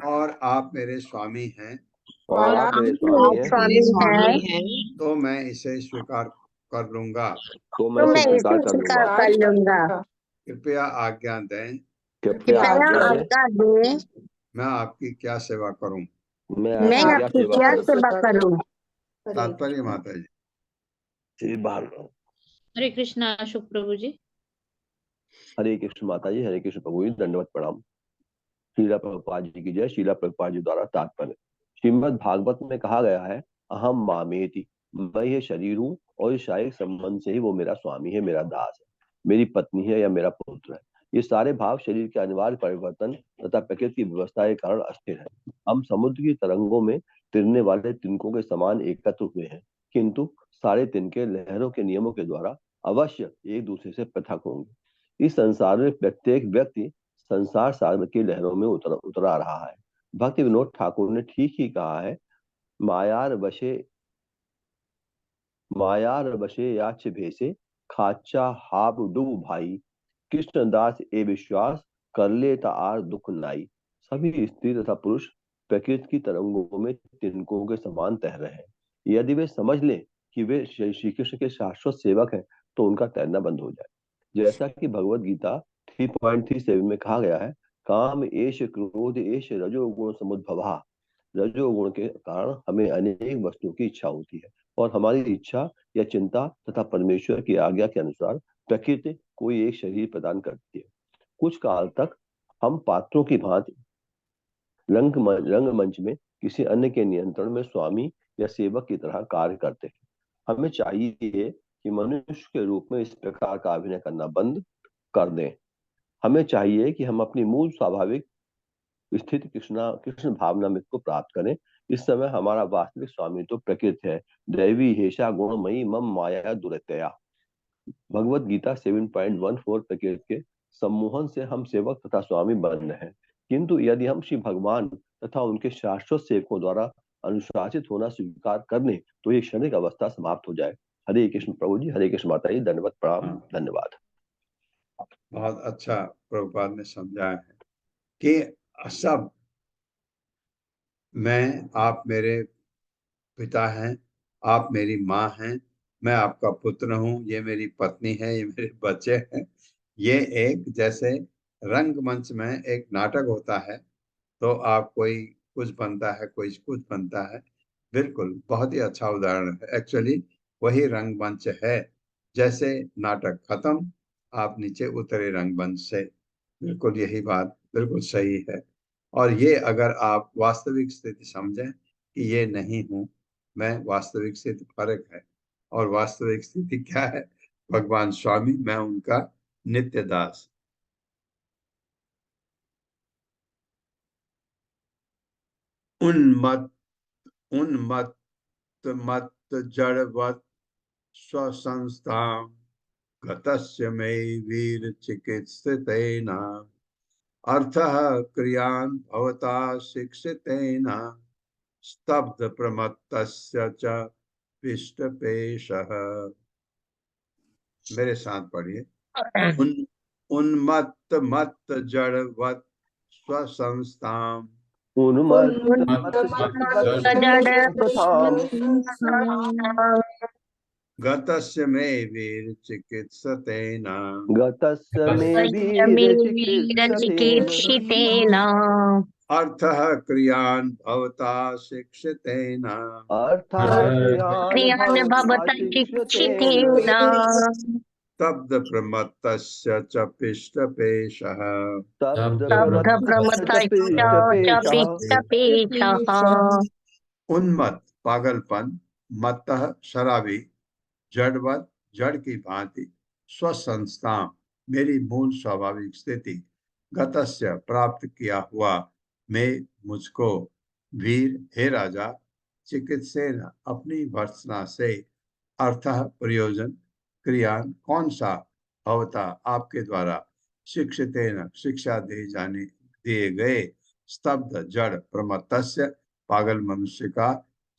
और आप मेरे स्वामी हैं और आप मेरे स्वामी हैं तो मैं इसे स्वीकार कर लूंगा। तो तो मैं इसे स्वीकार कर लूंगा। कृपया आज्ञा दें कृपया कृपया आज्ञा दें आज्ञा दें मैं आपकी क्या सेवा करूं। मैं मैं आपकी आपकी सेवा क्या करूं। सेवा करूं। तात्पर्य माता जी श्री बाल हरे कृष्णा अशोक प्रभु जी। हरे कृष्ण माता जी, हरे कृष्ण प्रभु जी, दंडवत प्रणाम। शीला प्रभुपाद जी की जय। शीला प्रभुपाद जी द्वारा तात्पर्य श्रीमद् भागवत में कहा गया है अहम मामेति, मैं ये शरीर हूँ और इस शारीरिक संबंध से ही वो मेरा स्वामी है, मेरा दास है, मेरी पत्नी है या मेरा पुत्र है। ये सारे भाव शरीर के अनिवार्य परिवर्तन तथा प्रकृति की व्यवस्था के कारण अस्थिर है। हम समुद्र की तरंगों में तिरने वाले तिनकों के समान एकत्र हुए हैं, किंतु सारे तिनके लहरों के नियमों के द्वारा अवश्य एक दूसरे से पृथक होंगे। इस संसार में प्रत्येक व्यक्ति संसार सागर की लहरों में उतरा रहा है। भक्ति विनोद ठाकुर ने ठीक ही कहा है, मायार वशे याच भेसे खाचा हाप डूब भाई, कृष्णदास ए विश्वास कर ले तार दुख नाई। सभी स्त्री तथा पुरुष प्रकृति की तरंगों में तिनकों के समान तैर रहे हैं। यदि वे समझ लें कि वे श्री कृष्ण के शाश्वत सेवक हैं तो उनका तैरना बंद हो जाए। जैसा कि भगवत गीता 3.37 में कहा गया है, काम एश क्रोध एश रजोगुण समुद्भवा। रजोगुण के कारण हमें अनेक वस्तुओं की इच्छा होती है और हमारी इच्छा या चिंता तथा परमेश्वर की आज्ञा के अनुसार प्रकृति कोई एक शरीर प्रदान करती है। कुछ काल तक हम पात्रों की भांति रंगमंच में किसी अन्य के नियंत्रण में स्वामी या सेवक की तरह कार्य करते हैं। हमें चाहिए कि मनुष्य के रूप में इस प्रकार का अभिनय करना बंद कर दें। हमें चाहिए कि हम अपनी मूल स्वाभाविक स्थिति कृष्ण भावनामृत को प्राप्त करें। इस समय हमारा वास्तविक स्वामी तो प्रकृति है। दैवी हेषा गुणमयी मम माया दुरतया। भगवत गीता 7.14 प्रकृति के सम्मोहन से हम सेवक तथा स्वामी बन रहे हैं, किंतु यदि हम श्री भगवान तथा उनके शाश्वत सेवकों द्वारा अनुशासित होना स्वीकार कर लें तो ये क्षणिक अवस्था समाप्त हो जाए। हरे कृष्ण प्रभु जी, हरे कृष्ण माता जी, दंडवत प्रणाम, धन्यवाद। बहुत अच्छा प्रभुपाद ने समझाया है कि सब आप मेरे पिता हैं, आप मेरी माँ हैं, मैं आपका पुत्र हूँ, ये मेरी पत्नी है, ये मेरे बच्चे हैं। ये एक जैसे रंगमंच में एक नाटक होता है तो आप कोई कुछ बनता है, कोई कुछ बनता है। बिल्कुल, बहुत ही अच्छा उदाहरण है। एक्चुअली वही रंगमंच है। जैसे नाटक खत्म, आप नीचे उतरे रंगमंच से। बिल्कुल यही बात बिल्कुल सही है। और ये अगर आप वास्तविक स्थिति समझें कि ये नहीं हूँ मैं, वास्तविक स्थिति फर्क है। और वास्तविक स्थिति क्या है? भगवान स्वामी, मैं उनका नित्य दास। उन्मत्त उन्मत्त मत जड़वत् स्वसंस्थां गतस्य मे वीर चिकित्सितेन अर्थः क्रियान् भवता शिक्षितेन स्तब्ध प्रमत्तस्य च पिष्टपेशः। मेरे साथ पढ़िए। उन्मत्त मत जड़वत् स्वसंस्थां उन्मत्त मत गतस्य मे वीर चिकित्सतेन गतस्य मे वीर चिकित्सितेन अर्थः क्रियान् भवता शिक्षितेन अर्थः क्रियान् भवता शिक्षितेन स्तब्ध प्रमत्तस्य च पिष्टपेशः। स्तब्ध प्रमत्तस्य च पिष्टपेशः। उन्मत्त पागलपन, मत्तः शराबी, जड़वत जड़ की भांति, स्वसंस्था मेरी मूल स्वाभाविक स्थिति, गतस्य प्राप्त किया हुआ, मैं मुझको, वीर हे राजा, चिकित्सेन अपनी भर्त्सना से, अर्थः प्रयोजन, क्रियान कौन सा, भवता आपके द्वारा, शिक्षितेन शिक्षा दिए गए, स्तब्ध जड़ प्रमत्तस्य पागल मनुष्य का,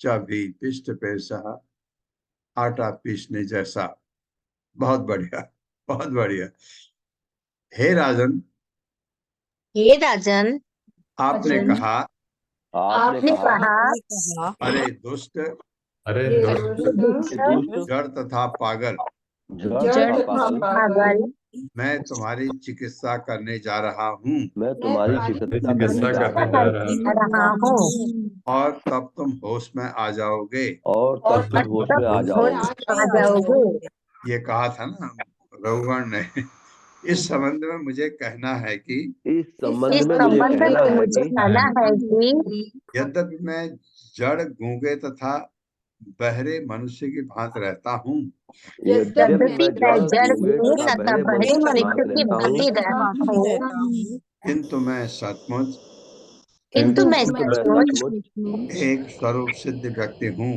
च भी पिष्ट पेशः आटा पीसने जैसा। बहुत बढ़िया, बहुत बढ़िया। हे राजन, आपने कहा, आपने कहा अरे दुष्ट, जड़ तथा पागल, जड़ तथा पागल, मैं तुम्हारी चिकित्सा करने जा रहा हूँ। मैं तुम्हारी चिकित्सा करने जा रहा हूँ और तब तुम होश में आ जाओगे। और तब तुम होश में आ जाओगे। ये कहा था ना रघुगण ने। इस संबंध में मुझे कहना है कि इस संबंध में मुझे कहना है कि यद्यपि मैं जड़ गूंगे तथा बहरे मनुष्य की भांति रहता हूँ, यद्यपि मैं जड़ गूंगे तथा बहरे मनुष्य की भांति रहता हूँ, किंतु मैं सचमुच एक स्वरूप सिद्ध व्यक्ति हूँ।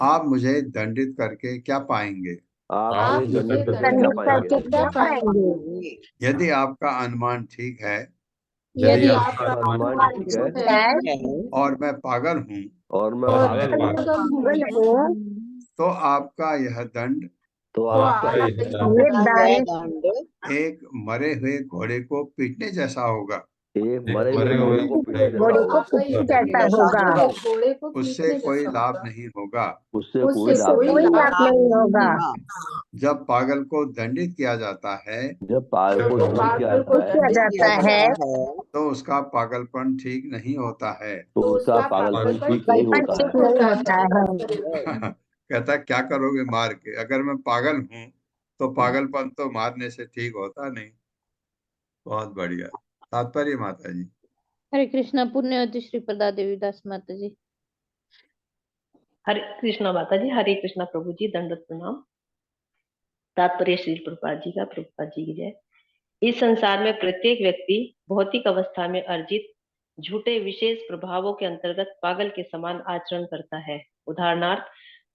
आप मुझे दंडित करके क्या पाएंगे? आप दंडित करके क्या पाएंगे? यदि आपका अनुमान ठीक है यदि आपका अनुमान ठीक है और मैं पागल हूँ और मैं पागल हूँ, तो आपका यह दंड तो आपका एक मरे हुए घोड़े को पीटने जैसा होगा। एक मरे हुए घोड़े को पीटने जैसा होगा। उससे कोई लाभ नहीं होगा। उससे कोई लाभ नहीं होगा। जब पागल को दंडित किया जाता है, जब पागल को दंडित किया जाता है तो उसका पागलपन ठीक नहीं होता है। तो उसका पागलपन ठीक नहीं होता है। कहता क्या करोगे मार के? अगर मैं पागल हूँ तो पागलपन तो मारने से ठीक होता नहीं। बहुत बढ़िया तात्पर्य माता जी। हरे कृष्णा। पुण्यवती श्री प्रदा देवी दास माता जी। हरे कृष्णा माता जी, हरे कृष्णा प्रभु जी, दंडवत प्रणाम। तात्पर्य श्री प्रभुपाद जी का, प्रभुपाद जी की जय। इस संसार में प्रत्येक व्यक्ति भौतिक अवस्था में अर्जित झूठे विशेष प्रभावों के अंतर्गत पागल के समान आचरण करता है। उदाहरणार्थ,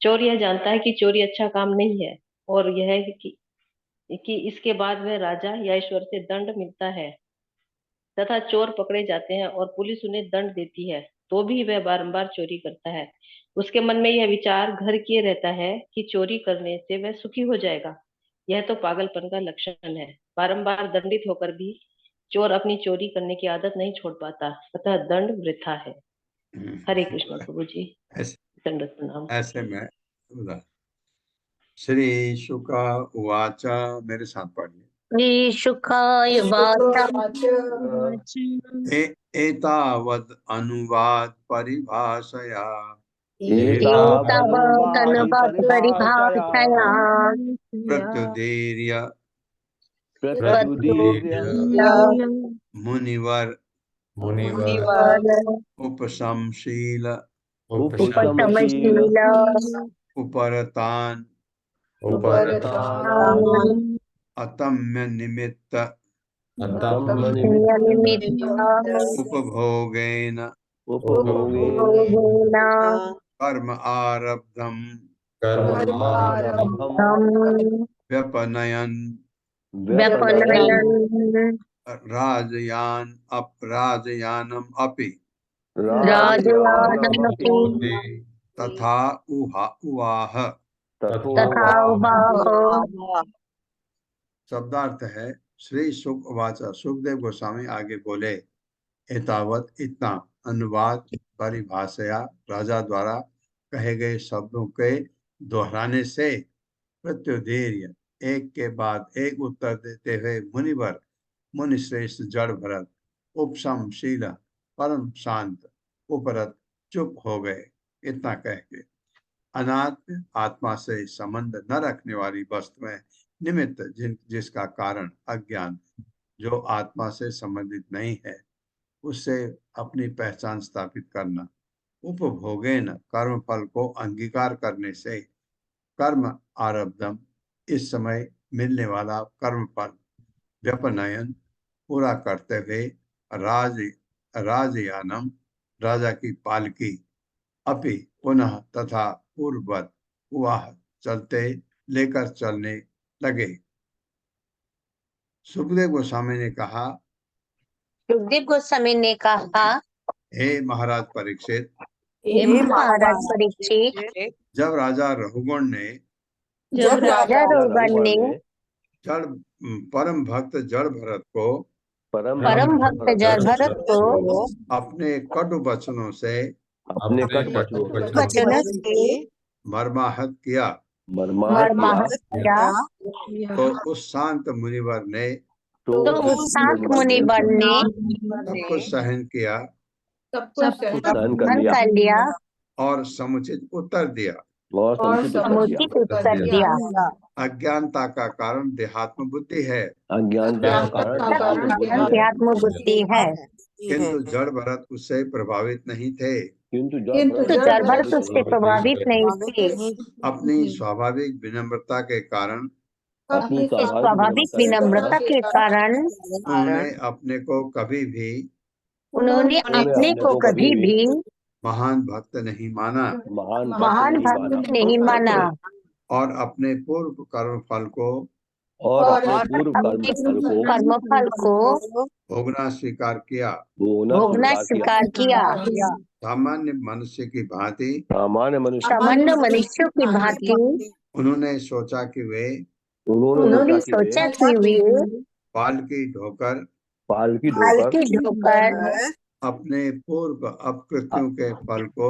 चोर यह जानता है कि चोरी अच्छा काम नहीं है और यह है कि इसके बाद वह राजा या ईश्वर से दंड मिलता है तथा चोर पकड़े जाते हैं और पुलिस उन्हें दंड देती है, तो भी वह बारंबार चोरी करता है। उसके मन में यह विचार घर किए रहता है कि चोरी करने से वह सुखी हो जाएगा। यह तो पागलपन का लक्षण है। बारंबार दंडित होकर भी चोर अपनी चोरी करने की आदत नहीं छोड़ पाता, अतः दंड वृथा है। हरे कृष्ण प्रभु जी, दंडवत प्रणाम। ऐसे में श्री शुक उवाच, मेरे साथ पढ़िए। श्री शुकाय एतावद् अनुवाद परिभाषया एतावदनुवाद परिभाषया प्रत्युदीर्य मुनिवर उपशमशील उपरतान अतम्य निमित्त उपभोगेन कर्म आरब्धम व्यपनयन राजयानम अपि तथा उवाह। शब्दार्थ है, श्री सुक उवाच, सुखदेव गोस्वामी आगे बोले, एतावत इतना, अनुवाद परिभाषया राजा द्वारा कहे गए शब्दों के दोहराने से, प्रत्युदीर्य एक के बाद एक उत्तर देते हुए मुनिवर मुनिश्रेष्ठ जड़ भरत उपशमशील परम शांत उपरत चुप हो गए। इतना कह के अनात्म आत्मा से संबंध न रखने वाली वस्तु में निमित्त जिसका कारण अज्ञान, जो आत्मा से संबंधित नहीं है, उससे अपनी पहचान स्थापित करना, उपभोगेन कर्म फल को अंगीकार करने से, कर्म आरब्धम इस समय मिलने वाला कर्म फल, व्यपनयन पूरा करते हुए, राजयानम राजा की पालकी, अपि पुनः तथा पूर्ववत वह चलते लेकर चलने लगे। सुखदेव गोस्वामी ने कहा, हे महाराज परीक्षित, जब राजा रघुगण ने जड़ परम भक्त जड़ भरत को अपने कटु वचनों से मर्माहत किया, तो उस शांत मुनिवर ने सब कुछ सहन किया और समुचित उत्तर दिया। अज्ञानता का कारण देहात्म बुद्धि है, किंतु जड़ भरत उससे प्रभावित नहीं थे। अपनी स्वाभाविक विनम्रता के कारण उन्होंने अपने को कभी भी महान भक्त नहीं माना और अपने पूर्व कर्म फल को भोगना स्वीकार किया। सामान्य मनुष्य की भांति उन्होंने सोचा कि वे पालकी ढोकर अपने पूर्व अपकृत्यों के फल को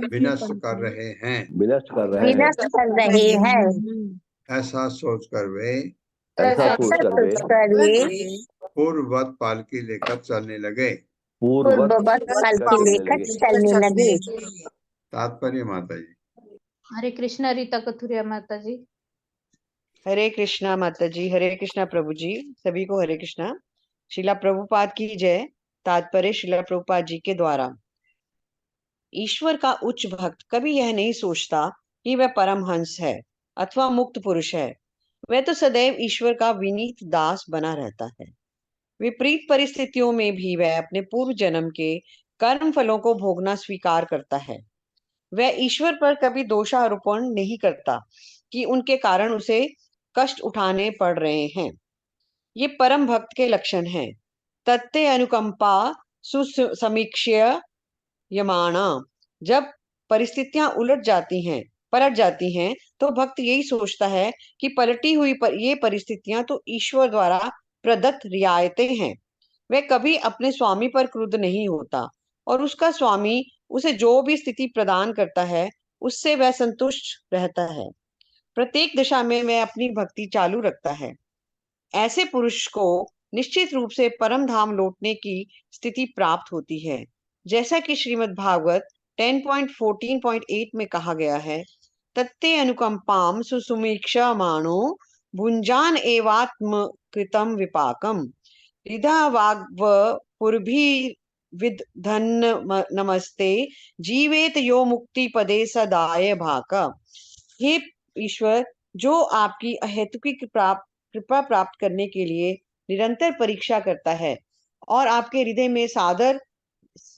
विनष्ट कर रहे हैं। ऐसा सोचकर वे पूर्ववत पालकी लेकर चलने लगे। तात्पर्य माता जी। हरे कृष्णा रीता कथुरिया माता जी। हरे कृष्णा माता जी। हरे कृष्णा प्रभु जी, सभी को हरे कृष्णा। शिला प्रभुपाद की जय। तात्पर्य शिला प्रभुपाद जी के द्वारा। ईश्वर का उच्च भक्त कभी यह नहीं सोचता कि वह परमहंस है अथवा मुक्त पुरुष है। वह तो सदैव ईश्वर का विनीत दास बना रहता है। विपरीत परिस्थितियों में भी वह अपने पूर्व जन्म के कर्म फलों को भोगना स्वीकार करता है। वह ईश्वर पर कभी दोषारोपण नहीं करता कि उनके कारण उसे कष्ट उठाने पड़ रहे हैं। ये परम भक्त के लक्षण हैं। तत्ते अनुकंपा सुसमीक्ष्य यमाना। जब परिस्थितियां पलट जाती हैं, तो भक्त यही सोचता है कि पलटी हुई ये परिस्थितियां तो ईश्वर द्वारा प्रदत्त रियायतें हैं। वह कभी अपने स्वामी पर क्रुद्ध नहीं होता और उसका स्वामी उसे जो भी स्थिति प्रदान करता है उससे वह संतुष्ट रहता है। प्रत्येक दिशा में वह अपनी भक्ति चालू रखता है। ऐसे पुरुष को निश्चित रूप से परम धाम लौटने की स्थिति प्राप्त होती है। जैसा कि श्रीमद् भागवत 10.14.8 में कहा गया है, तत्ते अनुकंपाम सुसुमीक्षा मानो भुंजान एवात्म कृतम विपाकम हृदय वाग्व पुरभि विद धन नमस्ते जीवेत यो मुक्ति पदे सदाय भाका। हे ईश्वर, जो आपकी अहेतुकी कृपा प्राप्त करने के लिए निरंतर परीक्षा करता है और आपके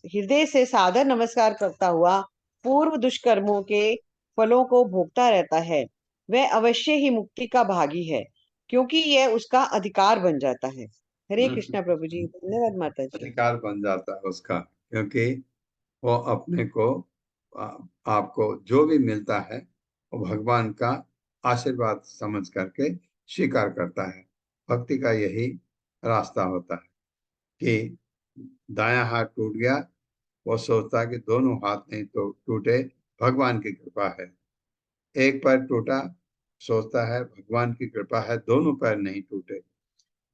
हृदय से सादर नमस्कार करता हुआ पूर्व दुष्कर्मों के फलों को भोगता रहता है, वह अवश्य ही मुक्ति का भागी है, क्योंकि यह उसका अधिकार बन जाता है। हरे कृष्णा प्रभु जी। धन्यवाद माता जी। अधिकार बन जाता है उसका, क्योंकि वो अपने को आपको जो भी मिलता है वो भगवान का आशीर्वाद समझ करके स्वीकार करता है। भक्ति का यही रास्ता होता है कि दायां हाथ टूट गया, वो सोचता है कि दोनों हाथ नहीं तो टूटे, भगवान की कृपा है। एक पैर टूटा, सोचता है भगवान की कृपा है दोनों पैर नहीं टूटे,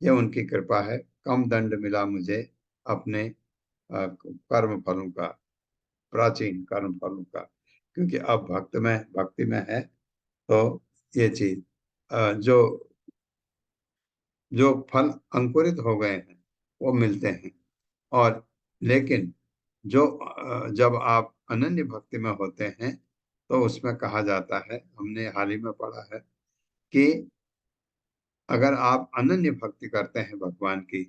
ये उनकी कृपा है। कम दंड मिला मुझे अपने कर्म फलों का, प्राचीन कर्म फलों का, क्योंकि अब भक्ति में है तो ये चीज जो जो फल अंकुरित हो गए हैं वो मिलते हैं। और लेकिन जो जब आप अनन्य भक्ति में होते हैं तो उसमें कहा जाता है, हमने हाल ही में पढ़ा है कि अगर आप अनन्य भक्ति करते हैं भगवान की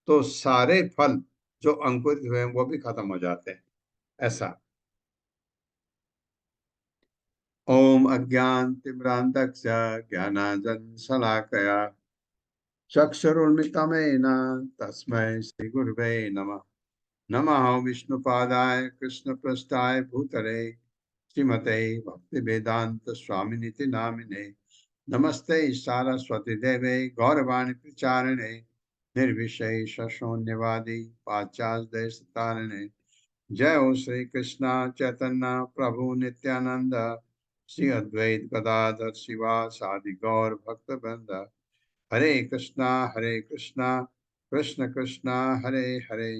तो सारे फल जो अंकुरित हुए हैं वो भी खत्म हो जाते हैं। ऐसा ओम अज्ञानतिमिरान्धस्य ज्ञानाञ्जनशलाकया चक्षुरुन्मिलितमेन तस्मै श्रीगुरुवे नमः। नमः विष्णुपादाय कृष्णपृष्ठाय भूतले श्रीमते भक्तिवेदांत स्वामिनिति नामिने। नमस्ते सारस्वती देवे गौरवाणी प्रचारिणे निर्विशेष शून्यवादी पाश्चात्य देशतारिणे। जय हो श्री कृष्णा चैतन्य प्रभु नित्यानंद श्री अद्वैत गदाधर शिवासादि गौर भक्त वृंद। हरे कृष्णा कृष्ण कृष्णा हरे हरे,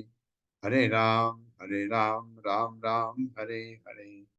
हरे राम राम राम हरे हरे।